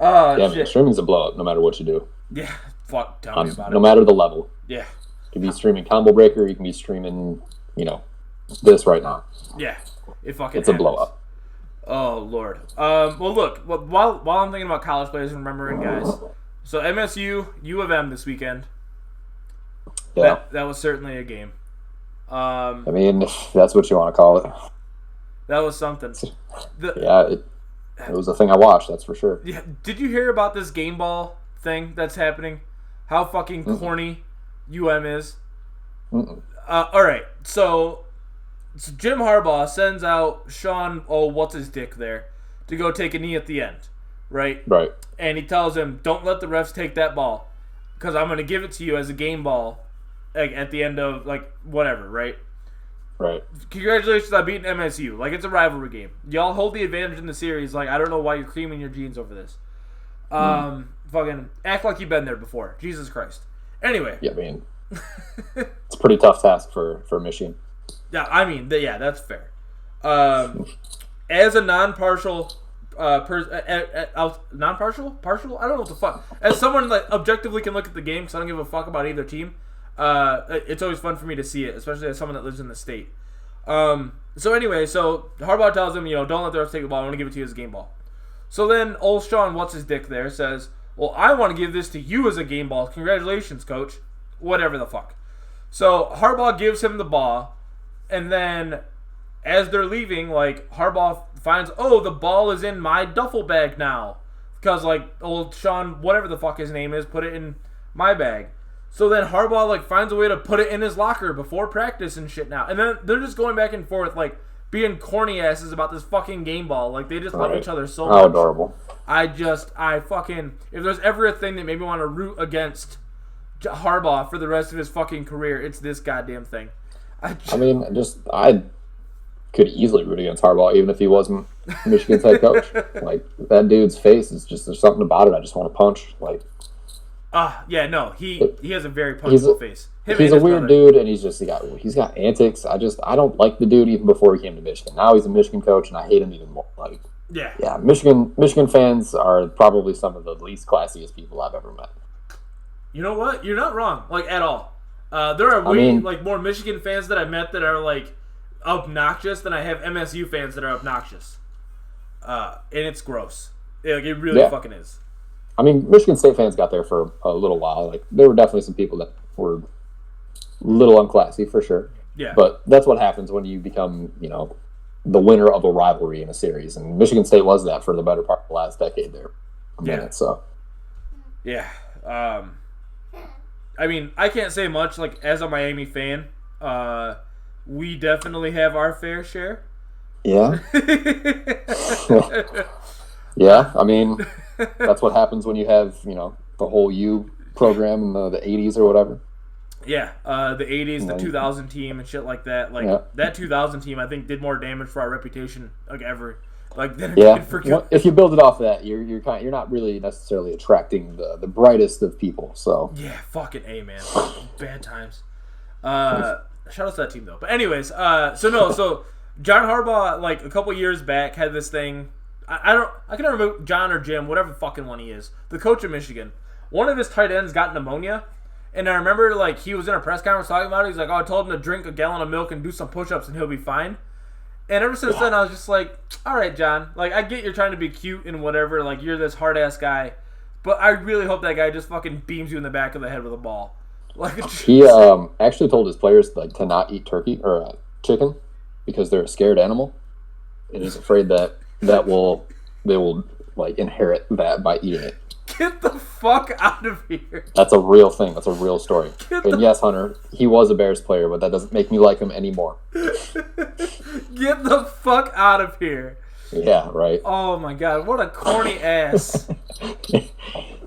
Yeah, man, streaming's a blowout no matter what you do. Yeah, fuck, tell me about it. No matter the level. Yeah. You can be streaming Combo Breaker, you can be streaming, this right now. Yeah, it's a blowout. Oh Lord. Well, look. While I'm thinking about college players and remembering guys, so MSU U of M this weekend. Yeah. That was certainly a game. I mean, if that's what you want to call it. That was something. It was a thing I watched. That's for sure. Yeah. Did you hear about this game ball thing that's happening? How fucking corny UM is. All right. So Jim Harbaugh sends out Sean, what's his dick there, to go take a knee at the end, right? Right. And he tells him, don't let the refs take that ball because I'm going to give it to you as a game ball at the end of, whatever, right? Right. Congratulations on beating MSU. It's a rivalry game. Y'all hold the advantage in the series. I don't know why you're creaming your jeans over this. Fucking act like you've been there before. Jesus Christ. Anyway. Yeah, I mean, it's a pretty tough task for Michigan. Yeah, I mean, that's fair. As a non-partial non-partial? Partial? I don't know what the fuck. As someone that objectively can look at the game because I don't give a fuck about either team, it's always fun for me to see it, especially as someone that lives in the state. So anyway, Harbaugh tells him, don't let the refs take the ball. I want to give it to you as a game ball. So then old Sean, what's his dick there, says, well, I want to give this to you as a game ball. Congratulations, coach. Whatever the fuck. So Harbaugh gives him the ball, and then as they're leaving, Harbaugh finds, the ball is in my duffel bag now. Because, old Sean, whatever the fuck his name is, put it in my bag. So then Harbaugh, finds a way to put it in his locker before practice and shit now. And then they're just going back and forth, being corny asses about this fucking game ball. They just love each other so much. How adorable. If there's ever a thing that made me want to root against Harbaugh for the rest of his fucking career, it's this goddamn thing. I could easily root against Harbaugh, even if he wasn't Michigan's head coach. That dude's face is just, there's something about it I just want to punch. Yeah, no, he has a very punchable face. He's a weird dude, and he's got antics. I don't like the dude even before he came to Michigan. Now he's a Michigan coach, and I hate him even more. Yeah, Michigan fans are probably some of the least classiest people I've ever met. You know what? You're not wrong, at all. There are more Michigan fans that I've met that are obnoxious than I have MSU fans that are obnoxious. And it's gross. It really fucking is. I mean, Michigan State fans got there for a little while. There were definitely some people that were a little unclassy, for sure. Yeah. But that's what happens when you become, the winner of a rivalry in a series. And Michigan State was that for the better part of the last decade there. Yeah. I mean, I can't say much. As a Miami fan, we definitely have our fair share. Yeah. Yeah, I mean, that's what happens when you have, the whole U program in the 80s or whatever. Yeah, the 80s, the 2000 team and shit like that. That 2000 team, I think, did more damage for our reputation, ever. Than it did for if you build it off that, you're not really necessarily attracting the brightest of people. So yeah, fucking A, man. Bad times. Shout out to that team though. But anyways, so John Harbaugh, a couple years back, had this thing. I can remember John or Jim, whatever fucking one he is, the coach of Michigan. One of his tight ends got pneumonia, and I remember he was in a press conference talking about it. He's I told him to drink a gallon of milk and do some push-ups and he'll be fine. And ever since then, I was just all right, John. I get you're trying to be cute and whatever. You're this hard-ass guy. But I really hope that guy just fucking beams you in the back of the head with a ball. He actually told his players to not eat turkey or chicken because they're a scared animal. And he's afraid that they will inherit that by eating it. Get the fuck out of here. That's a real thing. That's a real story. And yes, Hunter, he was a Bears player, but that doesn't make me like him anymore. Get the fuck out of here. Yeah, right. Oh my god, what a corny ass.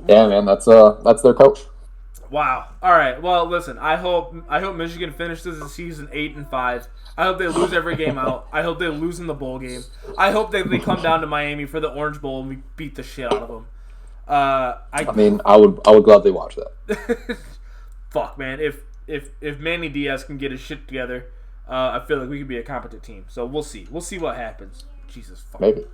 Yeah, man, that's their coach. Wow. All right. Well, listen. I hope Michigan finishes the season 8-5. I hope they lose every game out. I hope they lose in the bowl game. I hope they come down to Miami for the Orange Bowl and we beat the shit out of them. I would gladly watch that. Fuck, man. If Manny Diaz can get his shit together, I feel like we could be a competent team. So we'll see. We'll see what happens. Jesus fuck. Maybe.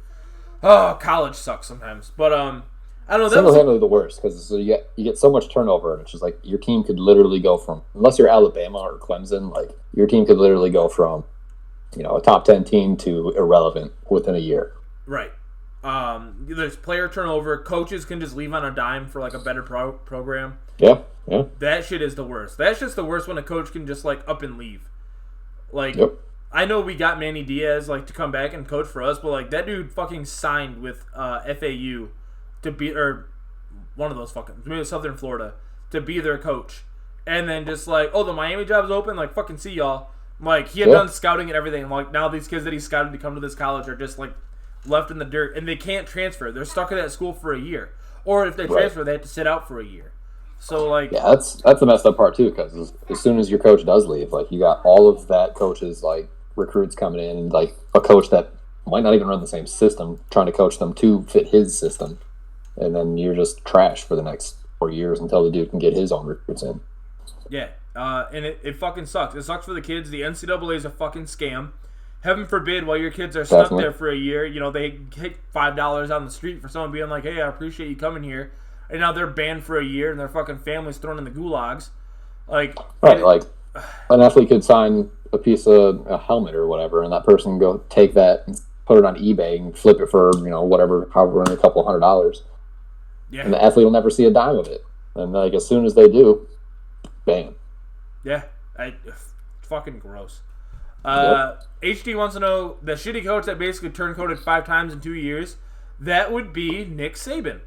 Oh, college sucks sometimes. But I don't know. Single-handedly the worst because you get so much turnover, and it's just like your team could literally go from, unless you're Alabama or Clemson, like your team could literally go from, a top 10 team to irrelevant within a year. Right. There's player turnover. Coaches can just leave on a dime for like a better program. Yeah. That shit is the worst. That's just the worst when a coach can just like up and leave. Like, yep. I know we got Manny Diaz like to come back and coach for us, but like that dude fucking signed with FAU to be, or one of those fucking, maybe Southern Florida, to be their coach, and then just like, oh, the Miami job's open, like fucking see y'all. Like he had done scouting and everything. Like now these kids that he scouted to come to this college are just like left in the dirt, and they can't transfer. They're stuck at that school for a year, or if they transfer, they have to sit out for a year. So like, yeah, that's the messed up part too, because as soon as your coach does leave, like you got all of that coach's like recruits coming in, like a coach that might not even run the same system, trying to coach them to fit his system, and then you're just trash for the next 4 years until the dude can get his own recruits in. Yeah, and it fucking sucks. It sucks for the kids. The NCAA is a fucking scam. Heaven forbid, while your kids are stuck there for a year, they hit $5 on the street for someone being like, hey, I appreciate you coming here. And now they're banned for a year, and their fucking family's thrown in the gulags. Like, right, like an athlete could sign a piece of a helmet or whatever, and that person can go take that and put it on eBay and flip it for whatever, however, a couple $100. Yeah. And the athlete will never see a dime of it. And like as soon as they do, bam. Yeah, fucking gross. HD wants to know the shitty coach that basically turncoated 5 times in 2 years. That would be Nick Saban.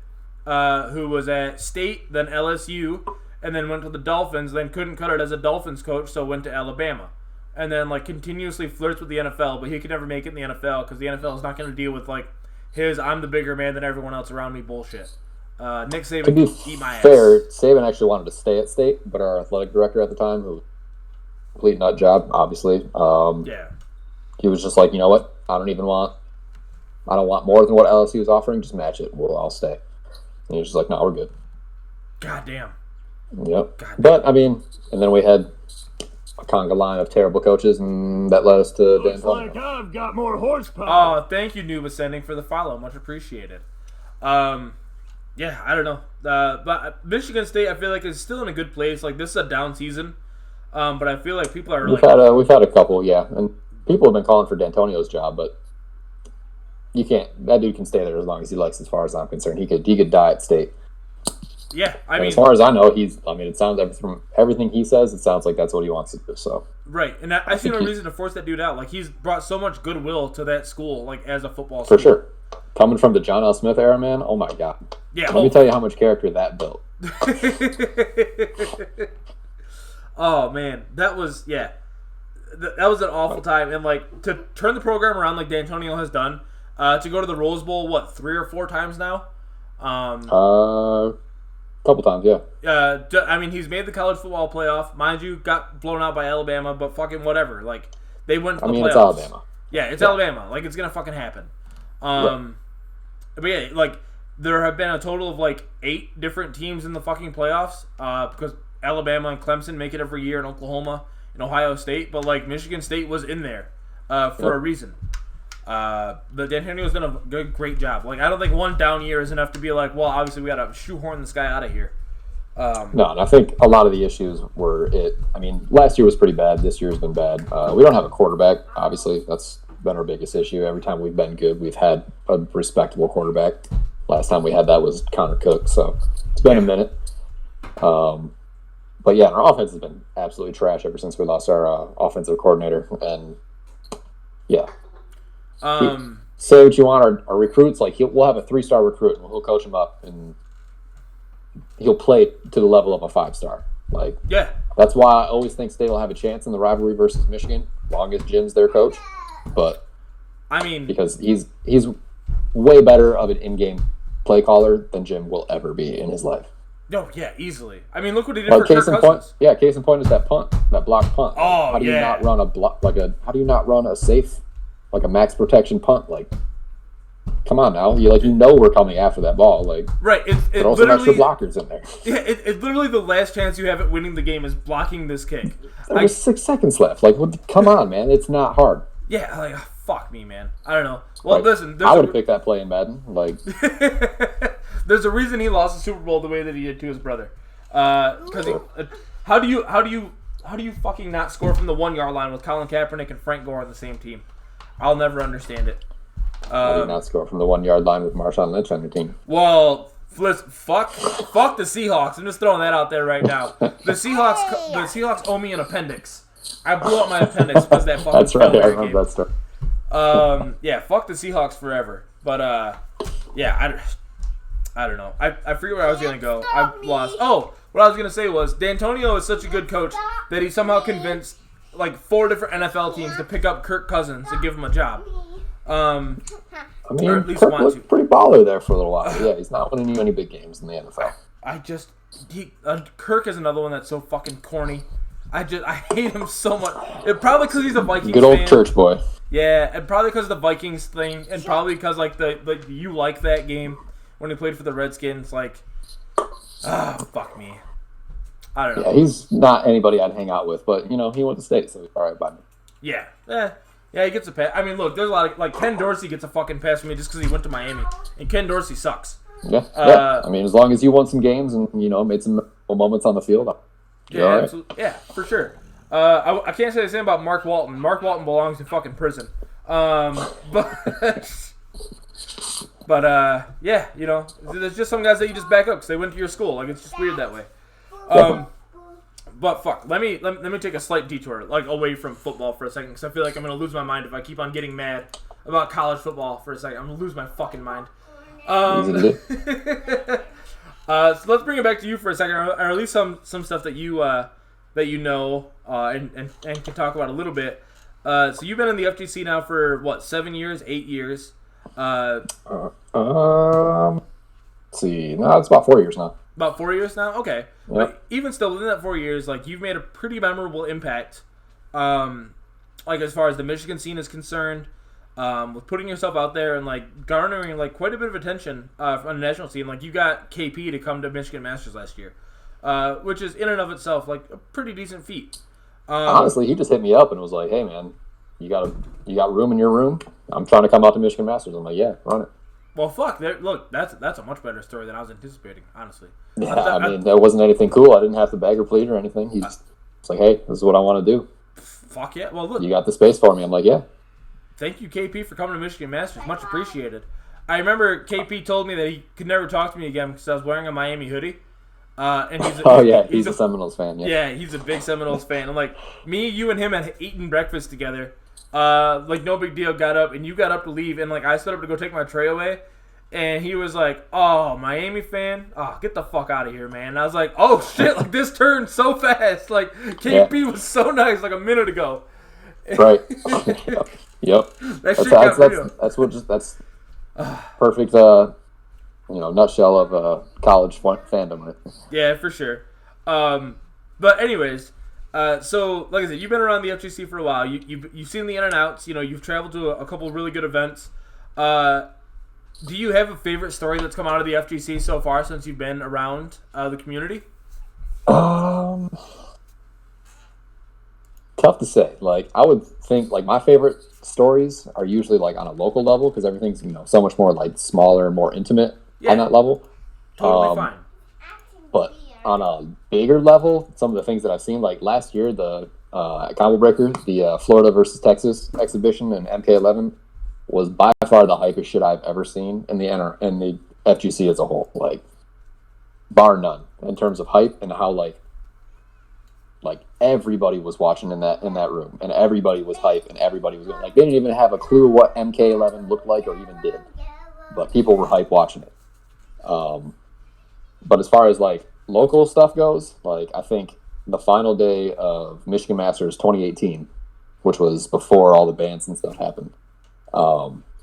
Who was at State, then LSU, and then went to the Dolphins, then couldn't cut it as a Dolphins coach, so went to Alabama. And then, like, continuously flirts with the NFL, but he could never make it in the NFL because the NFL is not going to deal with, like, his I'm the bigger man than everyone else around me bullshit. Nick Saban to be eat my fair, ass. Saban actually wanted to stay at State, but our athletic director at the time, who complete nut job, obviously, he was just like, you know what, I don't want more than what LSU is offering, just match it, I'll stay. And he was just like, no, we're good. God damn. Yep. But, I mean, and then we had a conga line of terrible coaches, and that led us to Looks like I've got more horsepower. Oh, thank you, Noob Ascending, for the follow. Much appreciated. Yeah, I don't know. But Michigan State, I feel like, is still in a good place. Like, this is a down season. But I feel like people are we've had a couple, yeah. And people have been calling for D'Antonio's job, but you can't. That dude can stay there as long as he likes, as far as I'm concerned. He could die at State. Yeah, I mean, as far as I know, it sounds from everything he says, it sounds like that's what he wants to do. So right, and I see no reason to force that dude out. Like he's brought so much goodwill to that school, like as a football school. For sure, coming from the John L. Smith era, man. Oh my god. Yeah. Let me tell you how much character that built. Oh man, that was that was an awful time, and like to turn the program around like D'Antonio has done, to go to the Rose Bowl 3 or 4 times now. Couple times, yeah. I mean, he's made the college football playoff. Mind you, got blown out by Alabama, but fucking whatever. Like, they went to the playoffs. It's Alabama. Yeah, it's Alabama. Like, it's going to fucking happen. But yeah, like, there have been a total of, like, 8 different teams in the fucking playoffs, because Alabama and Clemson make it every year, and Oklahoma and Ohio State. But, like, Michigan State was in there for a reason. But D'Antonio's done a great job. Like, I don't think one down year is enough to be like, well, obviously we got to shoehorn this guy out of here. No, and I think a lot of the issues were last year was pretty bad. This year's been bad. We don't have a quarterback, obviously. That's been our biggest issue. Every time we've been good, we've had a respectable quarterback. Last time we had that was Connor Cook, so it's been a minute. But yeah, our offense has been absolutely trash ever since we lost our offensive coordinator. And yeah. Say what you want. Our recruits, like we'll have a 3-star recruit, and he'll coach him up, and he'll play to the level of a 5-star. Like, yeah, that's why I always think State will have a chance in the rivalry versus Michigan, long as Jim's their coach. But I mean, because he's way better of an in-game play caller than Jim will ever be in his life. Oh, yeah, easily. I mean, look what he did Like for Kirk Cousins. case in point is that punt, that blocked punt. Oh, how do you yeah. not run how do you not run a safe, like a max protection punt? Like, come on now, you know we're coming after that ball. Like, right, throw some extra blockers in there. Yeah, it's literally the last chance you have at winning the game is blocking this kick. There was 6 seconds left. Like, come on, man, it's not hard. Yeah, like fuck me, man. I don't know. Well, listen, I would have picked that play in Madden. Like, there's a reason he lost the Super Bowl the way that he did to his brother. Because how do you fucking not score from the 1 yard line with Colin Kaepernick and Frank Gore on the same team? I'll never understand it. how do you not score from the 1 yard line with Marshawn Lynch on your team? Well, fuck the Seahawks. I'm just throwing that out there right now. The Seahawks owe me an appendix. I blew up my appendix because that fucking. That's right. I remember that story. Yeah, fuck the Seahawks forever. But yeah, I don't know. I forget where I was gonna go. I lost. Oh, what I was gonna say was D'Antonio is such a good coach that he somehow convinced like 4 different NFL teams to pick up Kirk Cousins and give him a job. I mean, or at least Kirk want looked to. pretty baller there for a little while. Yeah, he's not winning any big games in the NFL. Kirk is another one that's so fucking corny. I hate him so much. Probably because he's a Vikings Good old fan. church boy. Yeah, and probably because of the Vikings thing, and probably because like the you like that game when he played for the Redskins. Like, fuck me. I don't know. Yeah, he's not anybody I'd hang out with, but he went to state, so he's all right by me. Yeah, yeah, he gets a pass. I mean, look, there's a lot of like Ken Dorsey gets a fucking pass from me just because he went to Miami, and Ken Dorsey sucks. Yeah, yeah. I mean, as long as you won some games and made some moments on the field. Yeah, right. absolutely. Yeah, for sure. I can't say the same about Mark Walton. Mark Walton belongs in fucking prison. But yeah, there's just some guys that you just back up because they went to your school. Like it's just weird that way. But fuck, let me take a slight detour, like away from football for a second, because I feel like I'm gonna lose my mind if I keep on getting mad about college football for a second. I'm gonna lose my fucking mind. So let's bring it back to you for a second, or at least some stuff that you know and can talk about a little bit. So you've been in the FGC now for what, 7 years, 8 years? Let's see, no, it's about 4 years now. About 4 years now? Okay. Yep. But even still, within that 4 years, like you've made a pretty memorable impact, like as far as the Michigan scene is concerned, with putting yourself out there and like garnering like quite a bit of attention on the national scene. Like you got KP to come to Michigan Masters last year, which is in and of itself like a pretty decent feat. Honestly, he just hit me up and was like, "Hey, man, you got room in your room? I'm trying to come out to Michigan Masters." I'm like, "Yeah, run it." Well, fuck. Look, that's a much better story than I was anticipating, honestly. Yeah, I mean, that wasn't anything cool. I didn't have to beg or plead or anything. It's like, "Hey, this is what I want to do." Fuck yeah. Well, look. You got the space for me. I'm like, "Yeah." Thank you, KP, for coming to Michigan Masters. Much appreciated. I remember KP told me that he could never talk to me again because I was wearing a Miami hoodie. And he's a Seminoles fan. Yeah, he's a big Seminoles fan. And like me, you, and him had eaten breakfast together. Like no big deal. Got up and you got up to leave, and like I stood up to go take my tray away, and he was like, "Oh, Miami fan? Oh, get the fuck out of here, man!" And I was like, "Oh shit! Like this turned so fast. Like KP was so nice like a minute ago." Right. Yep. That's perfect. Nutshell of college fandom, right? Yeah, for sure. But anyways, so like I said, you've been around the FGC for a while. You've seen the in and outs. You've traveled to a couple of really good events. Do you have a favorite story that's come out of the FGC so far since you've been around the community? Tough to say. Like, I would think like my favorite stories are usually like on a local level because everything's so much more like smaller, more intimate on that level. Totally fine. But on a bigger level, some of the things that I've seen, like last year, the Combo Breaker, the Florida versus Texas exhibition in MK11 was by far the hypest shit I've ever seen in the FGC as a whole. Like, bar none in terms of hype and how like everybody was watching in that room, and everybody was hype, and everybody was going, like, they didn't even have a clue what MK11 looked like or even did, but people were hype watching it. But as far as like local stuff goes, like I think the final day of Michigan Masters 2018, which was before all the bans and stuff happened,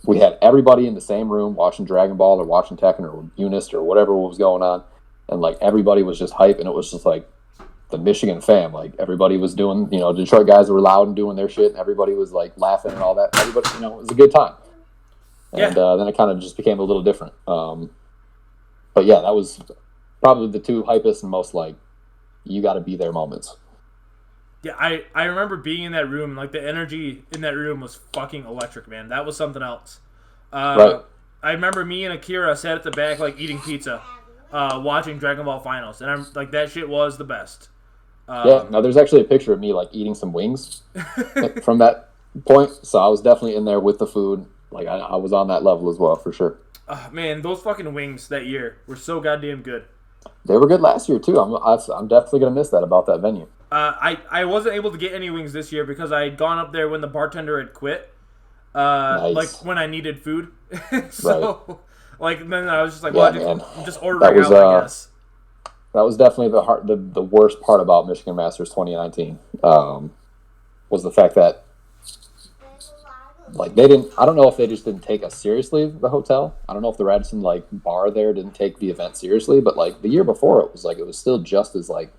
we had everybody in the same room watching Dragon Ball or watching Tekken or Unist or whatever was going on, and like everybody was just hype, and it was just like the Michigan fam. Like everybody was doing, Detroit guys were loud and doing their shit, and everybody was like laughing and all that. Everybody, it was a good time. And then it kind of just became a little different. But yeah, that was probably the two hypest and most like you got to be there moments. Yeah, I remember being in that room, and like the energy in that room was fucking electric, man. That was something else. Right. I remember me and Akira sat at the back like eating pizza, watching Dragon Ball Finals, and I'm like that shit was the best. Yeah. Now there's actually a picture of me like eating some wings from that point, so I was definitely in there with the food. Like I was on that level as well for sure. Man, those fucking wings that year were so goddamn good. They were good last year too. I'm definitely gonna miss that about that venue. I wasn't able to get any wings this year because I had gone up there when the bartender had quit. Nice. Like when I needed food. So, right. Like then I was just like, just ordering was, out, I guess. That was definitely the worst part about Michigan Masters 2019. Was the fact that like they didn't. I don't know if they just didn't take us seriously. The hotel. I don't know if the Radisson like bar there didn't take the event seriously. But like the year before, it was still just as like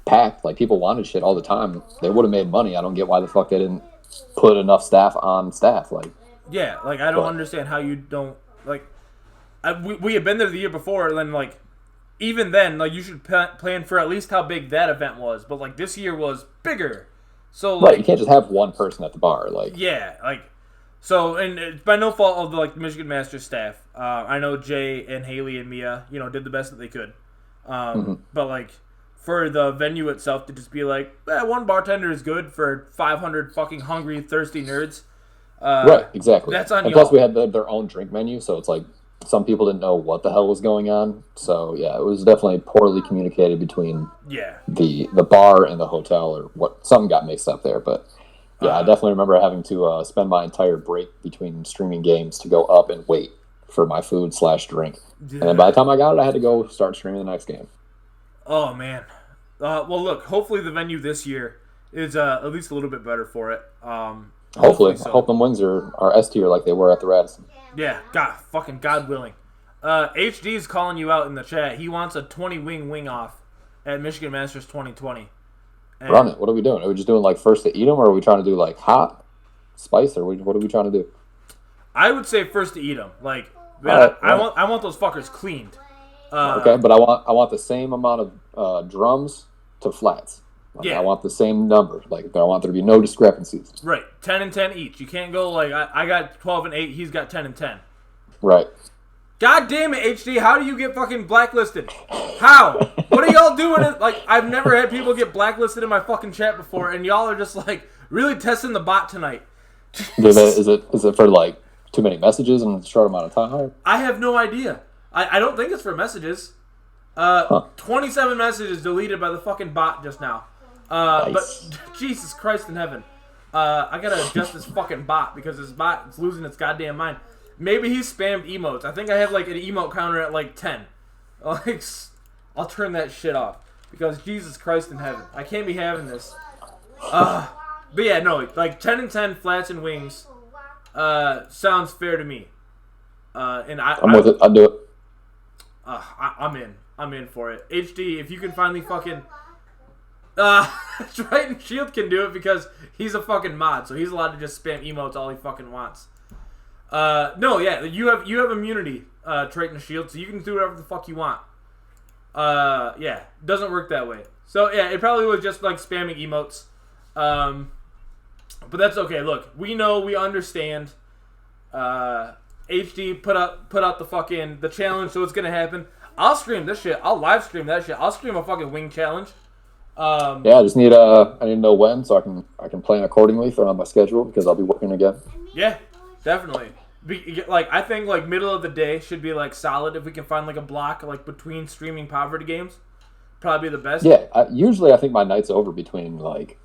packed. Like people wanted shit all the time. They would have made money. I don't get why the fuck they didn't put enough staff on staff. Like yeah, like I don't understand how you don't like. We had been there the year before, and then like even then, like you should plan for at least how big that event was. But like this year was bigger. So like, right, you can't just have one person at the bar, like yeah, like so, and it's by no fault of the Michigan Masters staff. I know Jay and Haley and Mia, did the best that they could. But like for the venue itself to just be like, one bartender is good for 500 fucking hungry, thirsty nerds. Right, exactly. That's on you. And plus, we had their own drink menu, so it's like some people didn't know what the hell was going on. So yeah, it was definitely poorly communicated between the bar and the hotel, or what something got mixed up there. But yeah, I definitely remember having to spend my entire break between streaming games to go up and wait for my food / drink. Yeah. And then by the time I got it, I had to go start streaming the next game. Oh man. Well, look. Hopefully, the venue this year is at least a little bit better for it. Hopefully, so. I hope them wings are S tier like they were at the Radisson. Yeah, God willing. HD is calling you out in the chat. He wants a 20 wing off at Michigan Masters 2020. And run it. What are we doing? Are we just doing like first to eat them, or are we trying to do like hot, spice, or what are we trying to do? I would say first to eat them. Like, I want those fuckers cleaned. Okay, but I want the same amount of drums to flats. Like, I want the same number. Like I want there to be no discrepancies. Right, 10 and 10 each. You can't go like I got 12 and 8. He's got 10 and 10. Right. God damn it, HD! How do you get fucking blacklisted? How? What are y'all doing? Like I've never had people get blacklisted in my fucking chat before, and y'all are just like really testing the bot tonight. Is it for like too many messages in a short amount of time? I have no idea. I don't think it's for messages. 27 messages deleted by the fucking bot just now. Nice. But Jesus Christ in heaven. I gotta adjust this fucking bot because this bot is losing its goddamn mind. Maybe he spammed emotes. I think I have like an emote counter at like 10. Like, I'll turn that shit off because Jesus Christ in heaven, I can't be having this. But yeah, no, like 10 and 10 flats and wings sounds fair to me. And I'm with it. I'll do it. I'm in for it. HD, if you can finally fucking Triton Shield can do it because he's a fucking mod, so he's allowed to just spam emotes all he fucking wants. No, yeah, you have immunity, Triton Shield, so you can do whatever the fuck you want. Yeah, doesn't work that way. So yeah, it probably was just like spamming emotes. But that's okay. Look, we know, we understand. HD put out the challenge, so it's gonna happen. I'll stream this shit. I'll live stream that shit. I'll stream a fucking wing challenge. Yeah, I just need I need to know when so I can plan accordingly throughout my schedule because I'll be working again. Yeah, definitely. I think like middle of the day should be like solid if we can find like a block like between streaming poverty games. Probably the best. Yeah, usually I think my night's over between like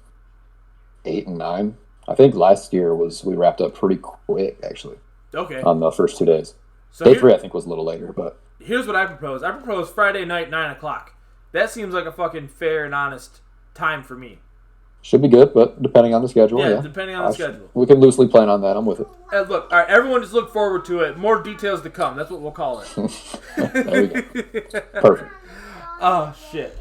8 and 9. I think last year we wrapped up pretty quick actually. Okay. On the first 2 days. So Day 3 I think was a little later, but here's what I propose. I propose Friday night 9:00. That seems like a fucking fair and honest time for me. Should be good, but depending on the schedule. Yeah, depending on the schedule. We can loosely plan on that. I'm with it. Look, all right, everyone just look forward to it. More details to come. That's what we'll call it. There we go. Perfect. Oh shit.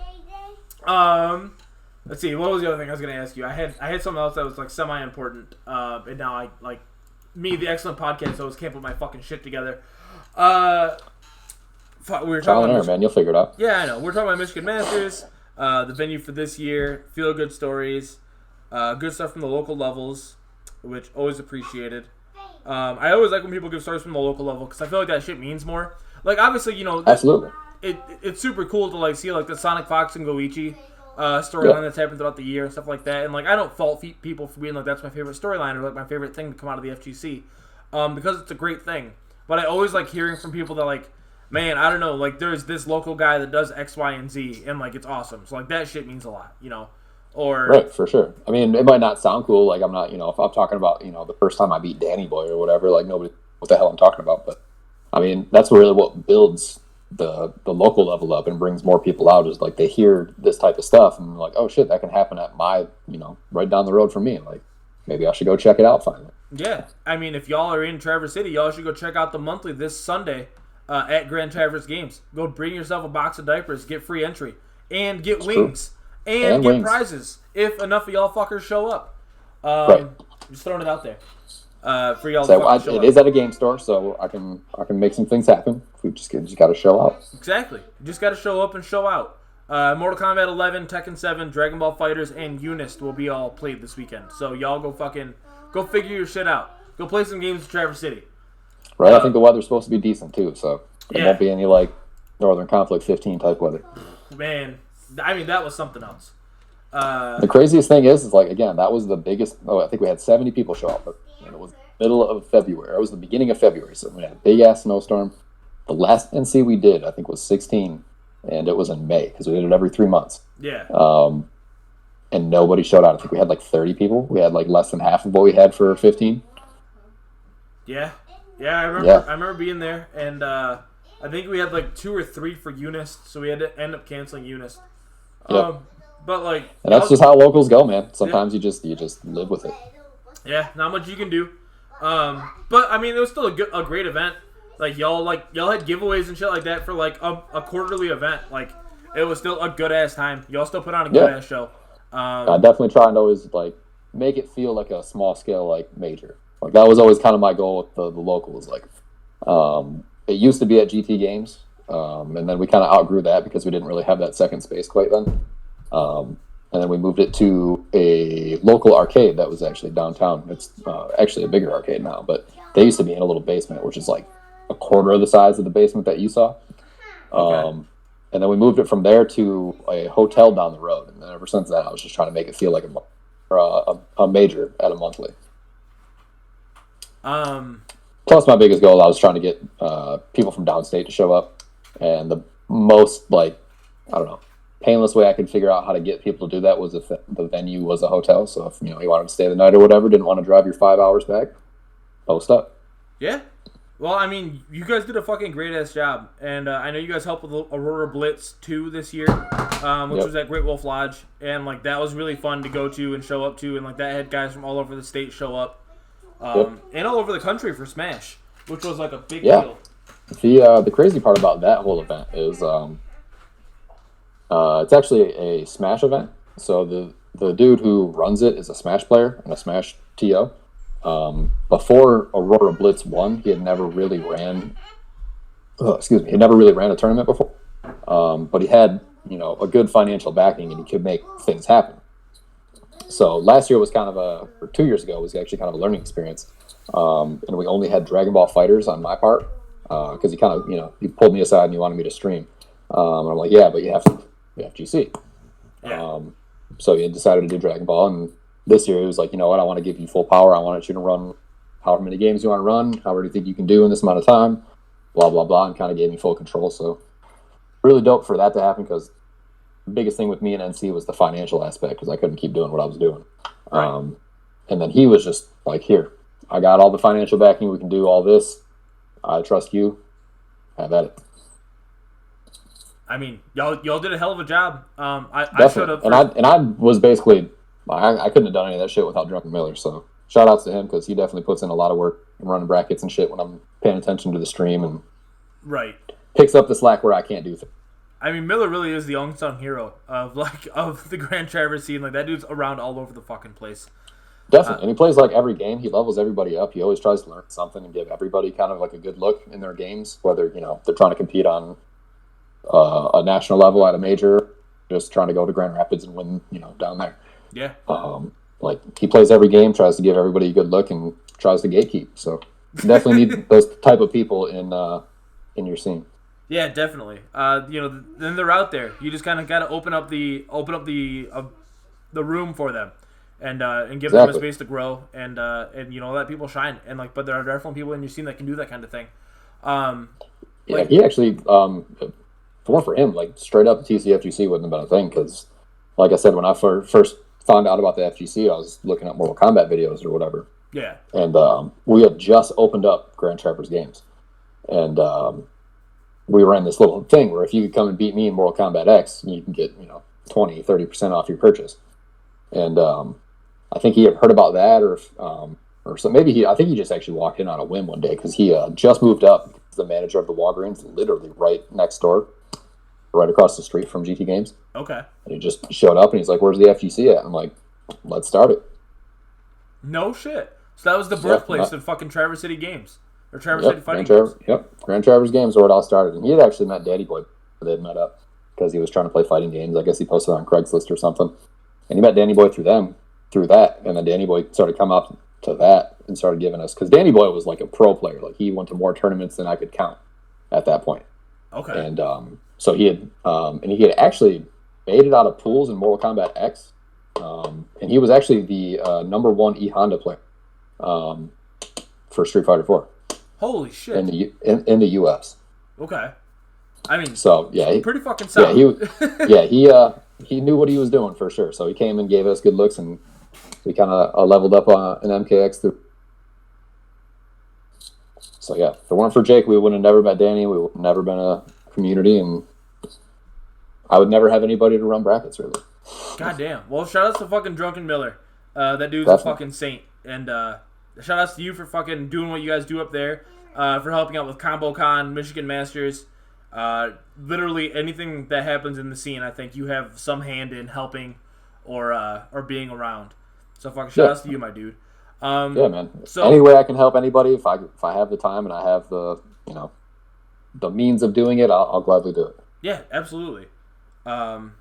Let's see. What was the other thing I was gonna ask you? I had something else that was like semi-important. And now I like me, the excellent podcast host, can't put my fucking shit together. We were Trial and talking error, man. You'll figure it out. Yeah, I know. We're talking about Michigan Masters, the venue for this year, feel good stories, good stuff from the local levels, which always appreciated. I always like when people give stories from the local level because I feel like that shit means more. Like obviously, you know, Absolutely. It's super cool to like see like the Sonic Fox and Goichi storyline that's happened throughout the year and stuff like that. And like I don't fault people for being like that's my favorite storyline or like my favorite thing to come out of the FGC, because it's a great thing. But I always like hearing from people that like, man, I don't know, like there's this local guy that does X, Y, and Z, and like it's awesome. So like that shit means a lot, you know. Or right, for sure. I mean, it might not sound cool. Like I'm not, you know, if I'm talking about, you know, the first time I beat Danny Boy or whatever, like nobody, what the hell I'm talking about. But I mean, that's really what builds the local level up and brings more people out is like they hear this type of stuff and like, oh shit, that can happen at my, you know, right down the road from me. Like maybe I should go check it out finally. Yeah, I mean, if y'all are in Traverse City, y'all should go check out the monthly this Sunday at Grand Traverse Games. Go bring yourself a box of diapers, get free entry, and get wings, and get prizes if enough of y'all fuckers show up. Right. Just throwing it out there for y'all. So it is at a game store, so I can make some things happen. We just got to show out. Exactly, you just got to show up and show out. Mortal Kombat 11, Tekken 7, Dragon Ball FighterZ, and Unist will be all played this weekend. So y'all go figure your shit out. Go play some games in Traverse City. Right, I think the weather's supposed to be decent too, so it won't be any like Northern Conflict 15 type weather. Man, I mean that was something else. The craziest thing is like again, that was the biggest. Oh, I think we had 70 people show up, but it was middle of February. It was the beginning of February, so we had a big ass snowstorm. The last NC we did, I think, was 16, and it was in May because we did it every 3 months. Yeah. And nobody showed out. I think we had like 30 people. We had like less than half of what we had for 15. Yeah, I remember being there, and I think we had like 2 or 3 for Unist, so we had to end up canceling Unist. Yep. But like, and that's just how locals go, man. Sometimes you just live with it. Yeah, not much you can do. But I mean, it was still a great event. Like y'all had giveaways and shit like that for like a quarterly event. Like it was still a good ass time. Y'all still put on a good ass show. I definitely try and always like make it feel like a small scale like major. Like that was always kind of my goal with the locals. Like it used to be at GT Games, and then we kind of outgrew that because we didn't really have that second space quite then. And then we moved it to a local arcade that was actually downtown. It's actually a bigger arcade now, but they used to be in a little basement, which is like a quarter of the size of the basement that you saw. Okay. And then we moved it from there to a hotel down the road. And then ever since then, I was just trying to make it feel like a major at a monthly. Plus, my biggest goal, I was trying to get people from downstate to show up. And the most, like, I don't know, painless way I could figure out how to get people to do that was if the venue was a hotel. So if you wanted to stay the night or whatever, didn't want to drive your 5 hours back, post up. Yeah. Well, I mean, you guys did a fucking great-ass job. And I know you guys helped with Aurora Blitz 2 this year, which was at Great Wolf Lodge. And, like, that was really fun to go to and show up to. And, like, that had guys from all over the state show up. And all over the country for Smash, which was, like, a big deal. The crazy part about that whole event is it's actually a Smash event. So the dude who runs it is a Smash player and a Smash TO. Before Aurora Blitz 1, he had never really ran a tournament before. But he had, a good financial backing and he could make things happen. So last year was or 2 years ago was actually kind of a learning experience. And we only had Dragon Ball FighterZ on my part. Cause he kind of, he pulled me aside and he wanted me to stream. And I'm like, yeah, but you have GC. Yeah. So he decided to do Dragon Ball, and this year he was like, you know what, I want to give you full power. I want you to run however many games you want to run, however you think you can do in this amount of time, blah, blah, blah, and kind of gave me full control. So really dope for that to happen, because the biggest thing with me and NC was the financial aspect, because I couldn't keep doing what I was doing. Right. And then he was just like, here, I got all the financial backing. We can do all this. I trust you. Have at it. I mean, y'all did a hell of a job. I showed up. And I was basically, I couldn't have done any of that shit without Drunken Miller. So shout outs to him, because he definitely puts in a lot of work and running brackets and shit when I'm paying attention to the stream, and right picks up the slack where I can't do things. I mean, Miller really is the unsung hero of the Grand Traverse scene. Like, that dude's around all over the fucking place. Definitely. And he plays like every game. He levels everybody up. He always tries to learn something and give everybody kind of like a good look in their games, whether, they're trying to compete on a national level at a major, just trying to go to Grand Rapids and win, down there. Yeah. Like, he plays every game, tries to give everybody a good look, and tries to gatekeep. So you definitely need those type of people in your scene. Yeah, definitely. Then they're out there. You just kind of got to open up the room for them, and give them a space to grow, and let people shine. And but there are definitely people in your scene that can do that kind of thing. He actually, for him, like straight up, the TCFGC wouldn't have been a thing because, like I said, when I first found out about the FGC, I was looking at Mortal Kombat videos or whatever. Yeah. And we had just opened up Grand Traverse Games, and we ran this little thing where if you could come and beat me in Mortal Kombat X, you can get 20-30% off your purchase. And I think he had heard about that, or so maybe I think he just actually walked in on a whim one day because he just moved up as the manager of the Walgreens, literally right next door, right across the street from GT Games. Okay. And he just showed up and he's like, "Where's the FGC at?" I'm like, "Let's start it." No shit. So that was the birthplace of fucking Traverse City Games. Or Traverse City Fighting Games. Grand Traverse Games where it all started. And he had actually met Danny Boy. They had met up because he was trying to play fighting games. I guess he posted on Craigslist or something. And he met Danny Boy through that. And then Danny Boy started coming up to that and started giving us, because Danny Boy was like a pro player. Like, he went to more tournaments than I could count at that point. Okay. And so he had actually made it out of pools in Mortal Kombat X. And he was actually the number 1 E Honda player for Street Fighter 4. Holy shit! In the U.S. Okay, I mean, so yeah, pretty fucking solid. Yeah, he knew what he was doing for sure. So he came and gave us good looks, and we kind of leveled up on an MKX through. So yeah, if it weren't for Jake, we would have never met Danny. We would have never been a community, and I would never have anybody to run brackets really. God damn. Well, shout out to fucking Drunken Miller. That dude's a fucking saint, and shout outs to you for fucking doing what you guys do up there, for helping out with Combo Con, Michigan Masters, literally anything that happens in the scene. I think you have some hand in helping or being around. So fucking shout outs to you, my dude. Yeah, man. So any way I can help anybody, if I have the time and I have the the means of doing it, I'll gladly do it. Yeah, absolutely. And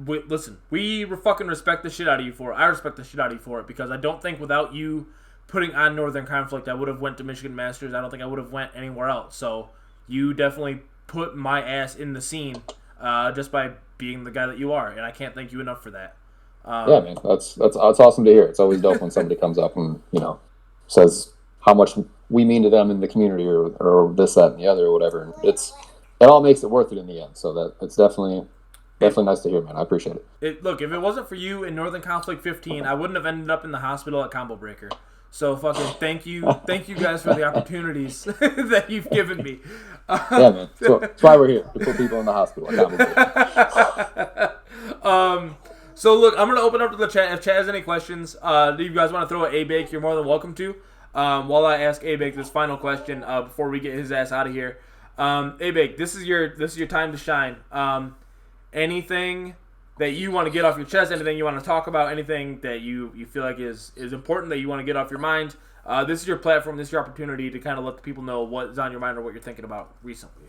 listen, we fucking respect the shit out of you for it. I respect the shit out of you for it because I don't think without you putting on Northern Conflict, I would have went to Michigan Masters. I don't think I would have went anywhere else. So you definitely put my ass in the scene just by being the guy that you are, and I can't thank you enough for that. Yeah, man, that's awesome to hear. It's always dope when somebody comes up and says how much we mean to them in the community or this, that, and the other or whatever. And it all makes it worth it in the end. So that it's definitely nice to hear, man. I appreciate it. Look, if it wasn't for you in Northern Conflict 15, I wouldn't have ended up in the hospital at Combo Breaker. So fucking thank you guys for the opportunities that you've given me. Yeah, man. So that's why we're here, to put people in the hospital at Combo Breaker. So look, I'm gonna open up to the chat. If chat has any questions, do you guys want to throw at ABake? You're more than welcome to. While I ask ABake this final question before we get his ass out of here, ABake, this is your time to shine. Anything that you want to get off your chest, anything you want to talk about, anything that you feel like is important that you want to get off your mind, this is your platform, this is your opportunity to kind of let the people know what's on your mind or what you're thinking about recently.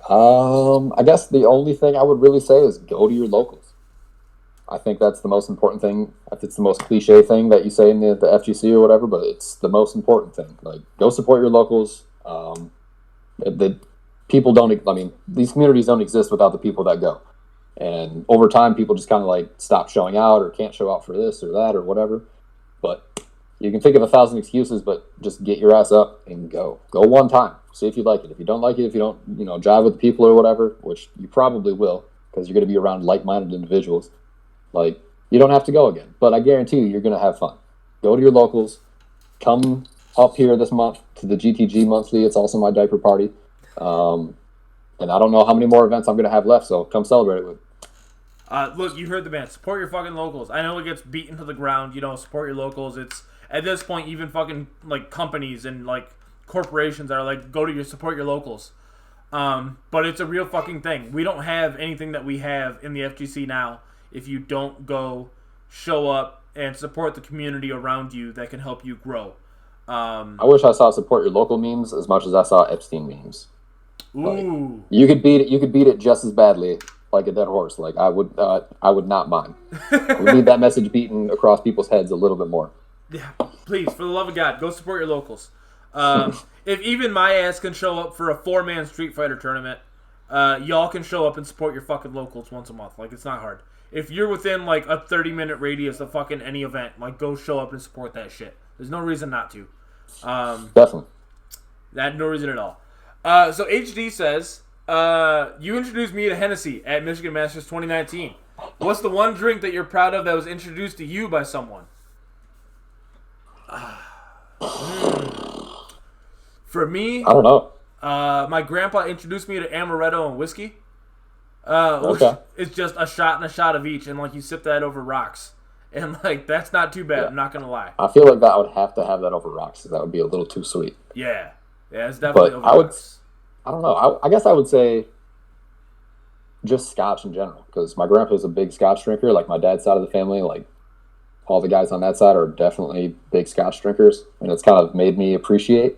I guess the only thing I would really say is go to your locals. I think that's the most important thing. It's the most cliche thing that you say in the FGC or whatever, but it's the most important thing. Like, go support your locals. The people don't. I mean, these communities don't exist without the people that go. And over time, people just kind of like stop showing out or can't show out for this or that or whatever. But you can think of 1,000 excuses, but just get your ass up and go. Go one time. See if you like it. If you don't like it, if you don't, jive with the people or whatever, which you probably will, because you're going to be around like-minded individuals. Like, you don't have to go again, but I guarantee you're going to have fun. Go to your locals. Come up here this month to the GTG monthly. It's also my diaper party. And I don't know how many more events I'm going to have left, so come celebrate it with. Look, you heard the man. Support your fucking locals. I know it gets beaten to the ground. Support your locals. It's at this point, even fucking like companies and like corporations are like, support your locals. But it's a real fucking thing. We don't have anything that we have in the FGC now if you don't go show up and support the community around you that can help you grow. I wish I saw support your local memes as much as I saw Epstein memes. Ooh. Like, you could beat it. You could beat it just as badly, like a dead horse. Like I would not mind. We need that message beaten across people's heads a little bit more. Yeah, please, for the love of God, go support your locals. If even my ass can show up for a 4-man Street Fighter tournament, y'all can show up and support your fucking locals once a month. Like, it's not hard. If you're within, like, a 30-minute radius of fucking any event, like, go show up and support that shit. There's no reason not to. Definitely. No reason at all. So HD says, you introduced me to Hennessy at Michigan Masters 2019. What's the one drink that you're proud of that was introduced to you by someone? For me, I don't know. My grandpa introduced me to amaretto and whiskey. Okay. It's just a shot and a shot of each, and like you sip that over rocks, and like that's not too bad. Yeah. I'm not gonna lie. I feel like that I would have to have that over rocks. That would be a little too sweet. Yeah, it's definitely But over rocks. I don't know. I guess I would say just scotch in general, because my grandpa's a big scotch drinker. Like my dad's side of the family, like all the guys on that side are definitely big scotch drinkers, and it's kind of made me appreciate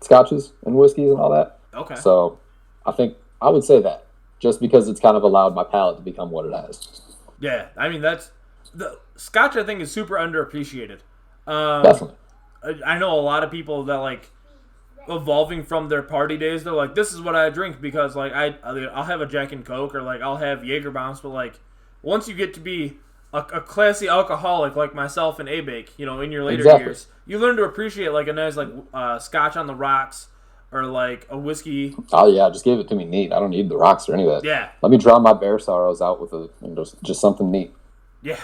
scotches and whiskeys and all that. Okay. So I think I would say that, just because it's kind of allowed my palate to become what it has. Yeah, I mean that's the scotch. I think is super underappreciated. Definitely. I know a lot of people that like evolving from their party days. They're like, this is what I drink because like I'll have a Jack and Coke or like I'll have Jaeger Bombs, but like once you get to be a classy alcoholic like myself and ABake, you know, in your later years, you learn to appreciate like a nice like scotch on the rocks or like a whiskey. Oh yeah, just give it to me neat. I don't need the rocks or any of that. Yeah. Let me drown my bear sorrows out with just something neat. Yeah.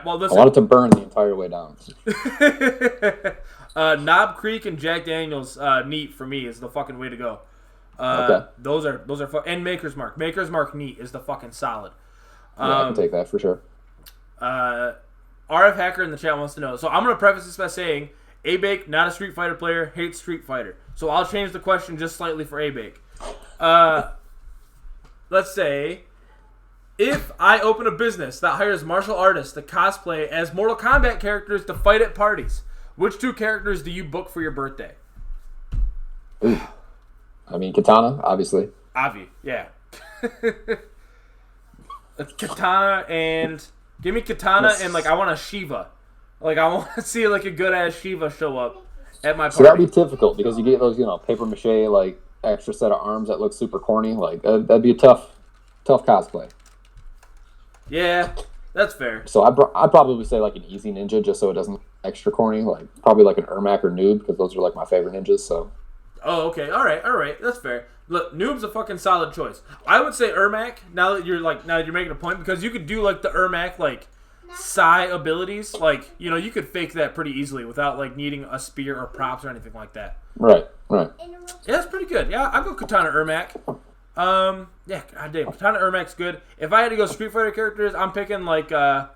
Well, I want it to burn the entire way down. Knob Creek and Jack Daniels neat for me is the fucking way to go. Okay. Those are and Maker's Mark. Maker's Mark neat is the fucking solid. Yeah, I can take that for sure. RF Hacker in the chat wants to know. So I'm going to preface this by saying ABake, not a Street Fighter player, hates Street Fighter. So I'll change the question just slightly for ABake. Let's say, if I open a business that hires martial artists to cosplay as Mortal Kombat characters to fight at parties, which 2 characters do you book for your birthday? Ooh. I mean, Katana, obviously. Avi, yeah. Katana and... Give me Katana and, like, I want a Shiva. Like, I want to see, like, a good-ass Shiva show up at my party. So that'd be difficult because you get those, paper mache, like, extra set of arms that look super corny. Like, that'd be a tough cosplay. Yeah, that's fair. So I'd probably say, like, an easy ninja just so it doesn't extra corny. Like, probably, like, an Ermac or Noob because those are, like, my favorite ninjas, so... Oh, okay. All right. That's fair. Look, Noob's a fucking solid choice. I would say Ermac, now that you're making a point, because you could do, like, the Ermac, like, Psy abilities. Like, you could fake that pretty easily without, like, needing a spear or props or anything like that. Right. Yeah, that's pretty good. Yeah, I'll go Katana Ermac. Yeah, goddamn. Katana Ermac's good. If I had to go Street Fighter characters, I'm picking, like, I'll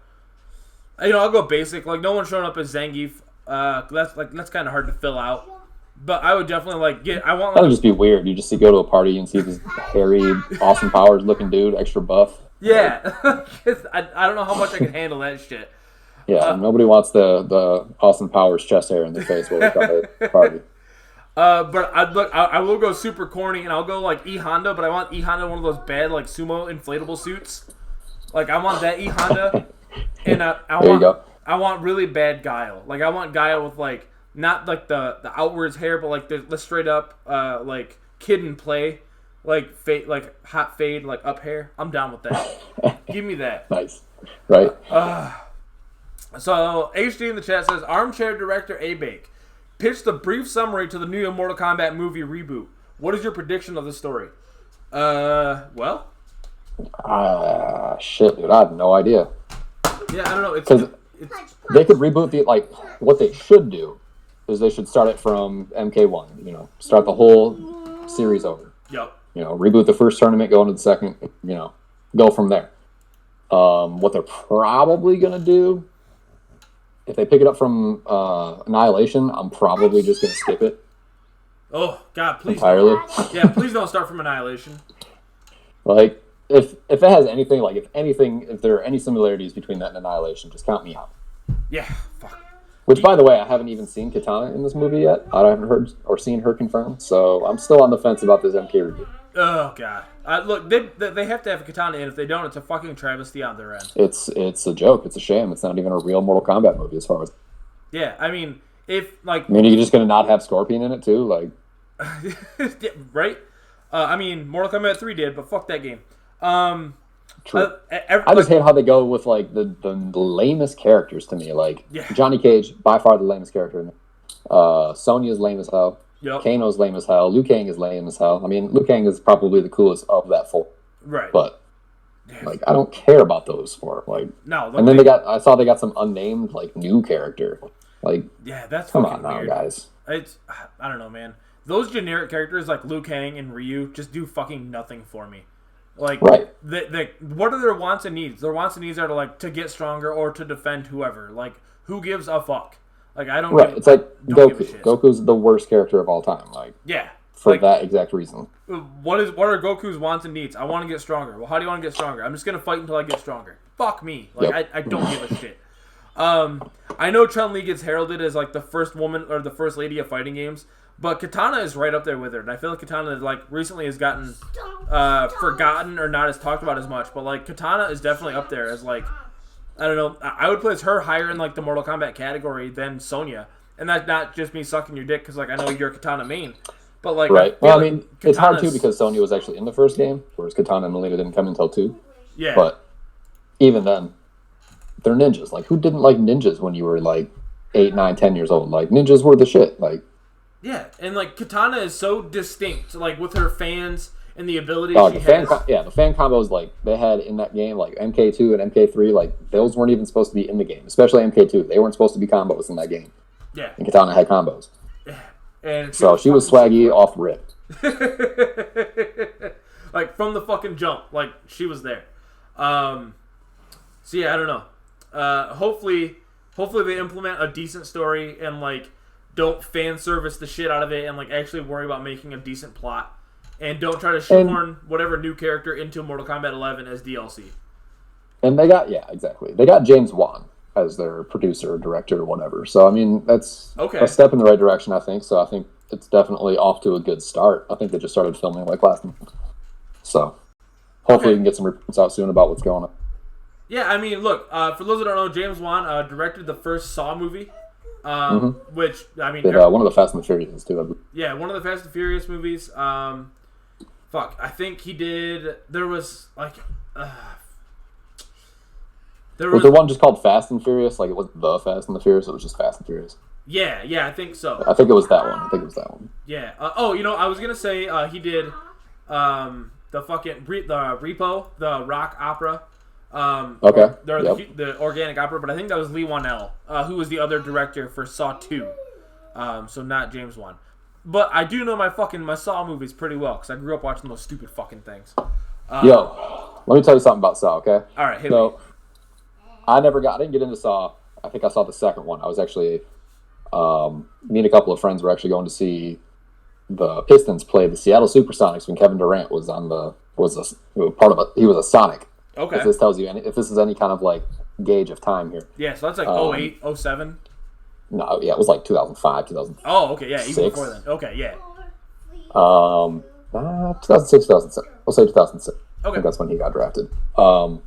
go basic. Like, no one's showing up as Zangief. That's kind of hard to fill out. But I would definitely, that would just be weird. You just go to a party and see this hairy, Austin Powers looking dude, extra buff. Yeah. I don't know how much I can handle that shit. Yeah, nobody wants the Austin Powers chest hair in their face while we come to the party. But I will go super corny, and I'll go, like, E Honda, but I want E Honda one of those bad, like, sumo inflatable suits. Like, I want that E Honda, and I want really bad Guile. Like, I want Guile with, like, not like the outwards hair, but like the straight up like kid and play, like fade, like hot fade, like up hair. I'm down with that. Give me that. Nice, right? So HD in the chat says armchair director ABake pitched a brief summary to the new Mortal Kombat movie reboot. What is your prediction of the story? Well, shit, dude, I have no idea. Yeah, I don't know. It's they could reboot what they should do is they should start it from MK1, start the whole series over. Yep. Reboot the first tournament, go into the second, go from there. What they're probably going to do, if they pick it up from Annihilation, I'm probably just going to skip it. Oh God, please entirely. don't. Yeah, please don't start from Annihilation. Like, if it has anything, like, if there are any similarities between that and Annihilation, just count me out. Yeah, fuck. Which, by the way, I haven't even seen Katana in this movie yet. I haven't heard or seen her confirmed, so I'm still on the fence about this MK review. Oh God! Look, they have to have a Katana in. If they don't, it's a fucking travesty on their end. It's a joke. It's a shame. It's not even a real Mortal Kombat movie, as far as. Yeah, I mean, if like. I mean, are you just gonna not have Scorpion in it too? Like. Right? I mean, Mortal Kombat 3 did, but fuck that game. True. I just hate how they go with like the lamest characters to me. Like Johnny Cage, by far the lamest character. Sonya's lame as hell. Yep. Kano's lame as hell. Liu Kang is lame as hell. I mean, Liu Kang is probably the coolest of that four. Right. But like, I don't care about those four. Like, no. And then I saw they got some unnamed like new character. Like, yeah, that's come fucking on now, weird. guys. I don't know, man. Those generic characters like Liu Kang and Ryu just do fucking nothing for me. Like, right. What are their wants and needs? Their wants and needs are to get stronger or to defend whoever. Like, who gives a fuck? Like, I don't. Right. It's like Goku. Goku's the worst character of all time. Like, yeah. For that exact reason. What are Goku's wants and needs? I want to get stronger. Well, how do you want to get stronger? I'm just gonna fight until I get stronger. Fuck me. Like, I don't give a shit. I know Chun-Li gets heralded as like the first woman or the first lady of fighting games, but Katana is right up there with her, and I feel like Katana like recently has gotten forgotten or not as talked about as much. But like Katana is definitely up there as like, I don't know. I would place her higher in like the Mortal Kombat category than Sonya, and that's not just me sucking your dick because like I know you're a Katana main, but like right. Well, I mean, it's hard too because Sonya was actually in the first game, whereas Katana and Melina didn't come until 2. Yeah. But even then, they're ninjas. Like, who didn't like ninjas when you were like 8, 9, 10 years old? Like, ninjas were the shit. Like. Yeah, and like Katana is so distinct, like with her fans and the ability she has. The fan combos like they had in that game, like MK2 and MK3, like those weren't even supposed to be in the game. Especially MK2, they weren't supposed to be combos in that game. Yeah, and Katana had combos. Yeah, and she was swaggy off rip. Like from the fucking jump, like she was there. So yeah, I don't know. Hopefully they implement a decent story and like. Don't fan service the shit out of it and like actually worry about making a decent plot, and don't try to shoehorn whatever new character into Mortal Kombat 11 as DLC. And they got James Wan as their producer, director, or whatever. So I mean that's a step in the right direction, I think. So I think it's definitely off to a good start. I think they just started filming like last month. So hopefully we can get some reports out soon about what's going on. Yeah, I mean, look, for those that don't know, James Wan directed the first Saw movie. Which I mean, one of the Fast and the Furious too. Yeah, one of the Fast and Furious movies. I think he did. There was like, was there one just called Fast and Furious? Like it wasn't the Fast and the Furious. It was just Fast and Furious. Yeah, I think so. I think it was that one. Yeah. I was gonna say he did the fucking the Repo, the rock opera. The organic opera, but I think that was Lee Wanell, who was the other director for Saw 2. So not James Wan. But I do know my Saw movies pretty well because I grew up watching those stupid fucking things. Yo, let me tell you something about Saw, okay? All right, hit me. I didn't get into Saw. I think I saw the second one. I was actually, me and a couple of friends were actually going to see the Pistons play the Seattle Supersonics when Kevin Durant was he was a Sonic. Okay. If this tells you if this is any kind of like gauge of time here. Yeah, so that's like 08, 07? No, yeah, it was like 2005, 2006. Oh, okay, yeah, even before then. Okay, yeah. 2006, 2007. We'll say 2006. Okay. I think that's when he got drafted. So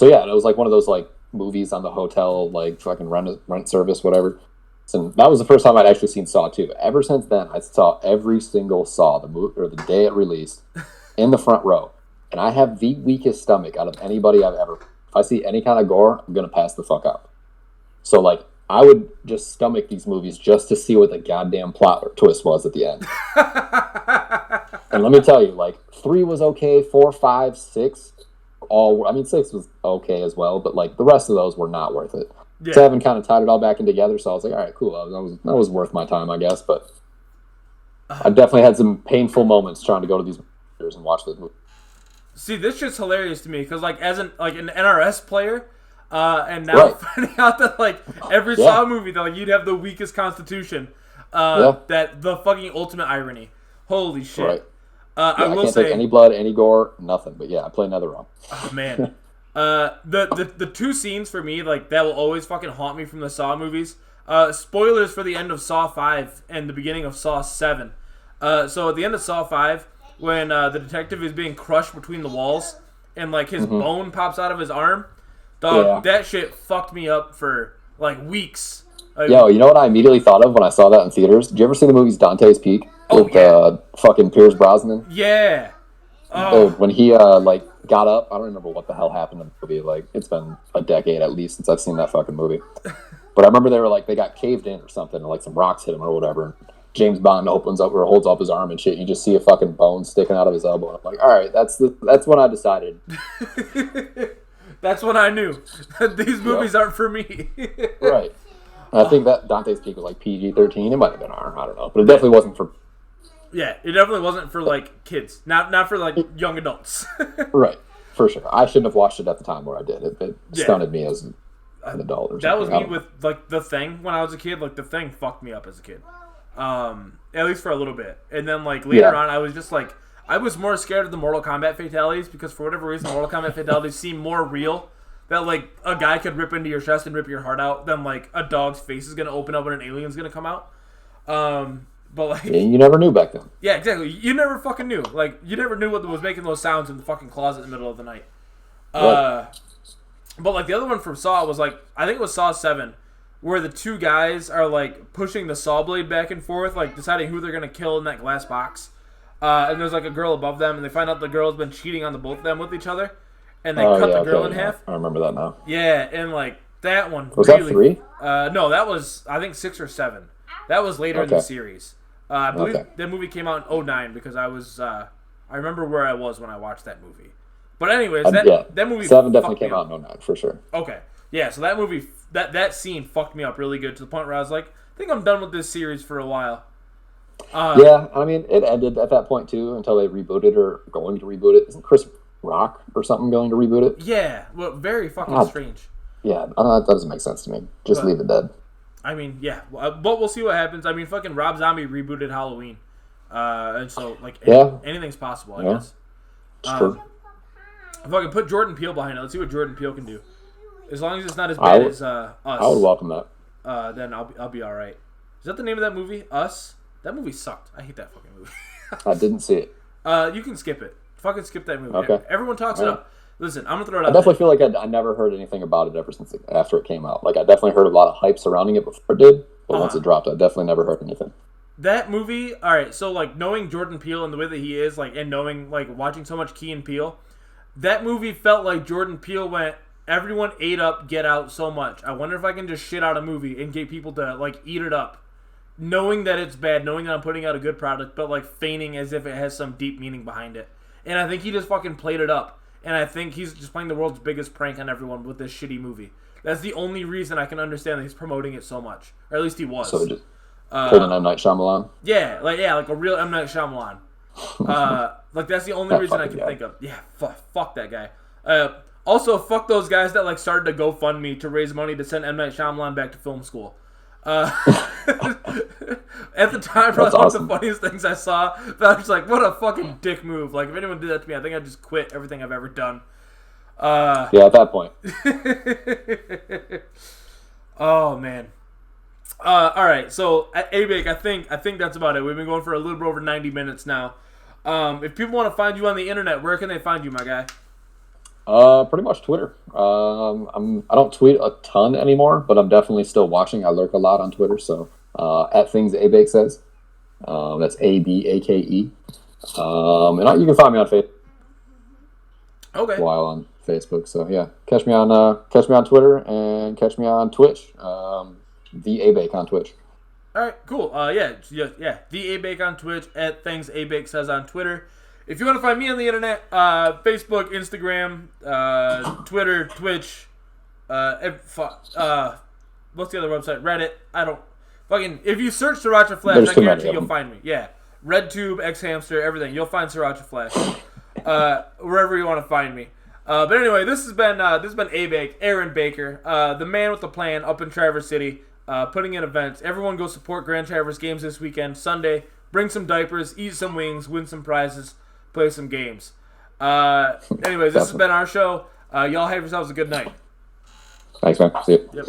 yeah, it was like one of those like movies on the hotel, like fucking rent service, whatever. So that was the first time I'd actually seen Saw 2. Ever since then, I saw every single Saw, the movie or the day it released, in the front row. And I have the weakest stomach out of anybody I've ever. If I see any kind of gore, I'm gonna pass the fuck out. So like, I would just stomach these movies just to see what the goddamn plot or twist was at the end. And let me tell you, like 3 was okay, 4, 5, 6, 6 was okay as well, but like the rest of those were not worth it. Yeah. 7 kind of tied it all back in together, so I was like, all right, cool, that was worth my time, I guess. But I definitely had some painful moments trying to go to these theaters and watch this movie. See, this shit's hilarious to me because, like, as an NRS player, and now finding out that like every Saw movie that like you'd have the weakest constitution, That the fucking ultimate irony. Holy shit. Right. I will can't say take any blood, any gore, nothing. But yeah, I played NetherRealm. Oh man. The two scenes for me, like, that will always fucking haunt me from the Saw movies. Spoilers for the end of Saw 5 and the beginning of Saw 7. So at the end of Saw 5, when the detective is being crushed between the walls and like his bone pops out of his arm, dog, that shit fucked me up for like weeks. Like, Yo, you know what I immediately thought of when I saw that in theaters? Did you ever see the movies Dante's Peak with fucking Pierce Brosnan? Yeah. Oh. Dude, when he like got up, I don't remember what the hell happened in the movie. Like, it's been a decade at least since I've seen that fucking movie. But I remember they were like, they got caved in or something, and like some rocks hit him or whatever. And James Bond opens up or holds up his arm and shit. And you just see a fucking bone sticking out of his elbow. And I'm like, all right, that's when I decided. That's when I knew these movies aren't for me. Right. And I think that Dante's Peak was like PG-13. It might have been R. I don't know, but it definitely wasn't for. Yeah, it definitely wasn't for like kids, not for like young adults. Right, for sure. I shouldn't have watched it at the time where I did. It stunted me as an adult or something. That was me with like The Thing when I was a kid. Like The Thing fucked me up as a kid, at least for a little bit. And then like later on, I was just like, I was more scared of the Mortal Kombat fatalities because for whatever reason, Mortal Kombat fatalities seem more real. That like a guy could rip into your chest and rip your heart out than like a dog's face is gonna open up and an alien's gonna come out. But like, you never knew back then. Yeah, exactly. You never fucking knew. Like, you never knew what was making those sounds in the fucking closet in the middle of the night. Right. But like the other one from Saw was like, I think it was Saw 7, where the two guys are like pushing the saw blade back and forth, like deciding who they're gonna kill in that glass box. And there's like a girl above them, and they find out the girl's been cheating on the both of them with each other, and they cut the girl in half. I remember that now. Yeah, and like that one was really, that 3? No, that was I think 6 or 7. That was later in the series. I believe that movie came out in 2009 because I was I remember where I was when I watched that movie. But anyways, that movie 7 definitely came out in 2009 for sure. Okay, yeah, so that movie that scene fucked me up really good to the point where I was like, I think I'm done with this series for a while. Yeah, I mean, it ended at that point too until they rebooted or going to reboot it. Isn't Chris Rock or something going to reboot it? Yeah, well, very fucking strange. Yeah, that doesn't make sense to me. Just leave it dead. I mean, yeah, but we'll see what happens. I mean, fucking Rob Zombie rebooted Halloween, and so like anything's possible, I guess. It's true. If I can put Jordan Peele behind it, let's see what Jordan Peele can do. As long as it's not as bad as Us, I would welcome that. Then I'll be all right. Is that the name of that movie? Us? That movie sucked. I hate that fucking movie. I didn't see it. You can skip it. Fucking skip that movie. Okay. Everyone talks it up. Listen, I'm gonna throw it out. I definitely feel like I never heard anything about it ever since after it came out. Like I definitely heard a lot of hype surrounding it before it did, but once it dropped, I definitely never heard anything. That movie, all right. So like knowing Jordan Peele and the way that he is, like, and knowing like watching so much Key and Peele, that movie felt like Jordan Peele went. Everyone ate up Get Out so much. I wonder if I can just shit out a movie and get people to like eat it up, knowing that it's bad, knowing that I'm putting out a good product, but like feigning as if it has some deep meaning behind it. And I think he just fucking played it up. And I think he's just playing the world's biggest prank on everyone with this shitty movie. That's the only reason I can understand that he's promoting it so much. Or at least he was. So just pulled an M. Night Shyamalan? Yeah, like a real M. Night Shyamalan. Like that's the only reason I can think of. Yeah, fuck that guy. Also, fuck those guys that like started to GoFundMe to raise money to send M. Night Shyamalan back to film school. At the time, probably one of the funniest things I saw. But I was like, what a fucking dick move. Like, if anyone did that to me, I think I'd just quit everything I've ever done. Yeah, at that point. Oh, man. Alright, so at ABake, I think that's about it. We've been going for a little bit over 90 minutes now. If people want to find you on the internet, where can they find you, my guy? Pretty much Twitter. I don't tweet a ton anymore, but I'm definitely still watching. I lurk a lot on Twitter, so at things ABake says. That's ABAKE. And you can find me on Facebook. Okay. While on Facebook, so yeah, catch me on Twitter and catch me on Twitch. The ABake on Twitch. All right, cool. Yeah. The ABake on Twitch at things ABake says on Twitter. If you want to find me on the internet, Facebook, Instagram, Twitter, Twitch, what's the other website? Reddit. I don't fucking. If you search Sriracha Flash, I guarantee you'll find me. Yeah, RedTube, XHamster, everything. You'll find Sriracha Flash. Wherever you want to find me. But anyway, this has been ABake, Aaron Baker, the man with the plan up in Traverse City. putting in events. Everyone go support Grand Traverse Games this weekend, Sunday. Bring some diapers, eat some wings, win some prizes, play some games. Anyways, this has been our show. Y'all have yourselves a good night. Thanks, man. See you. Yep.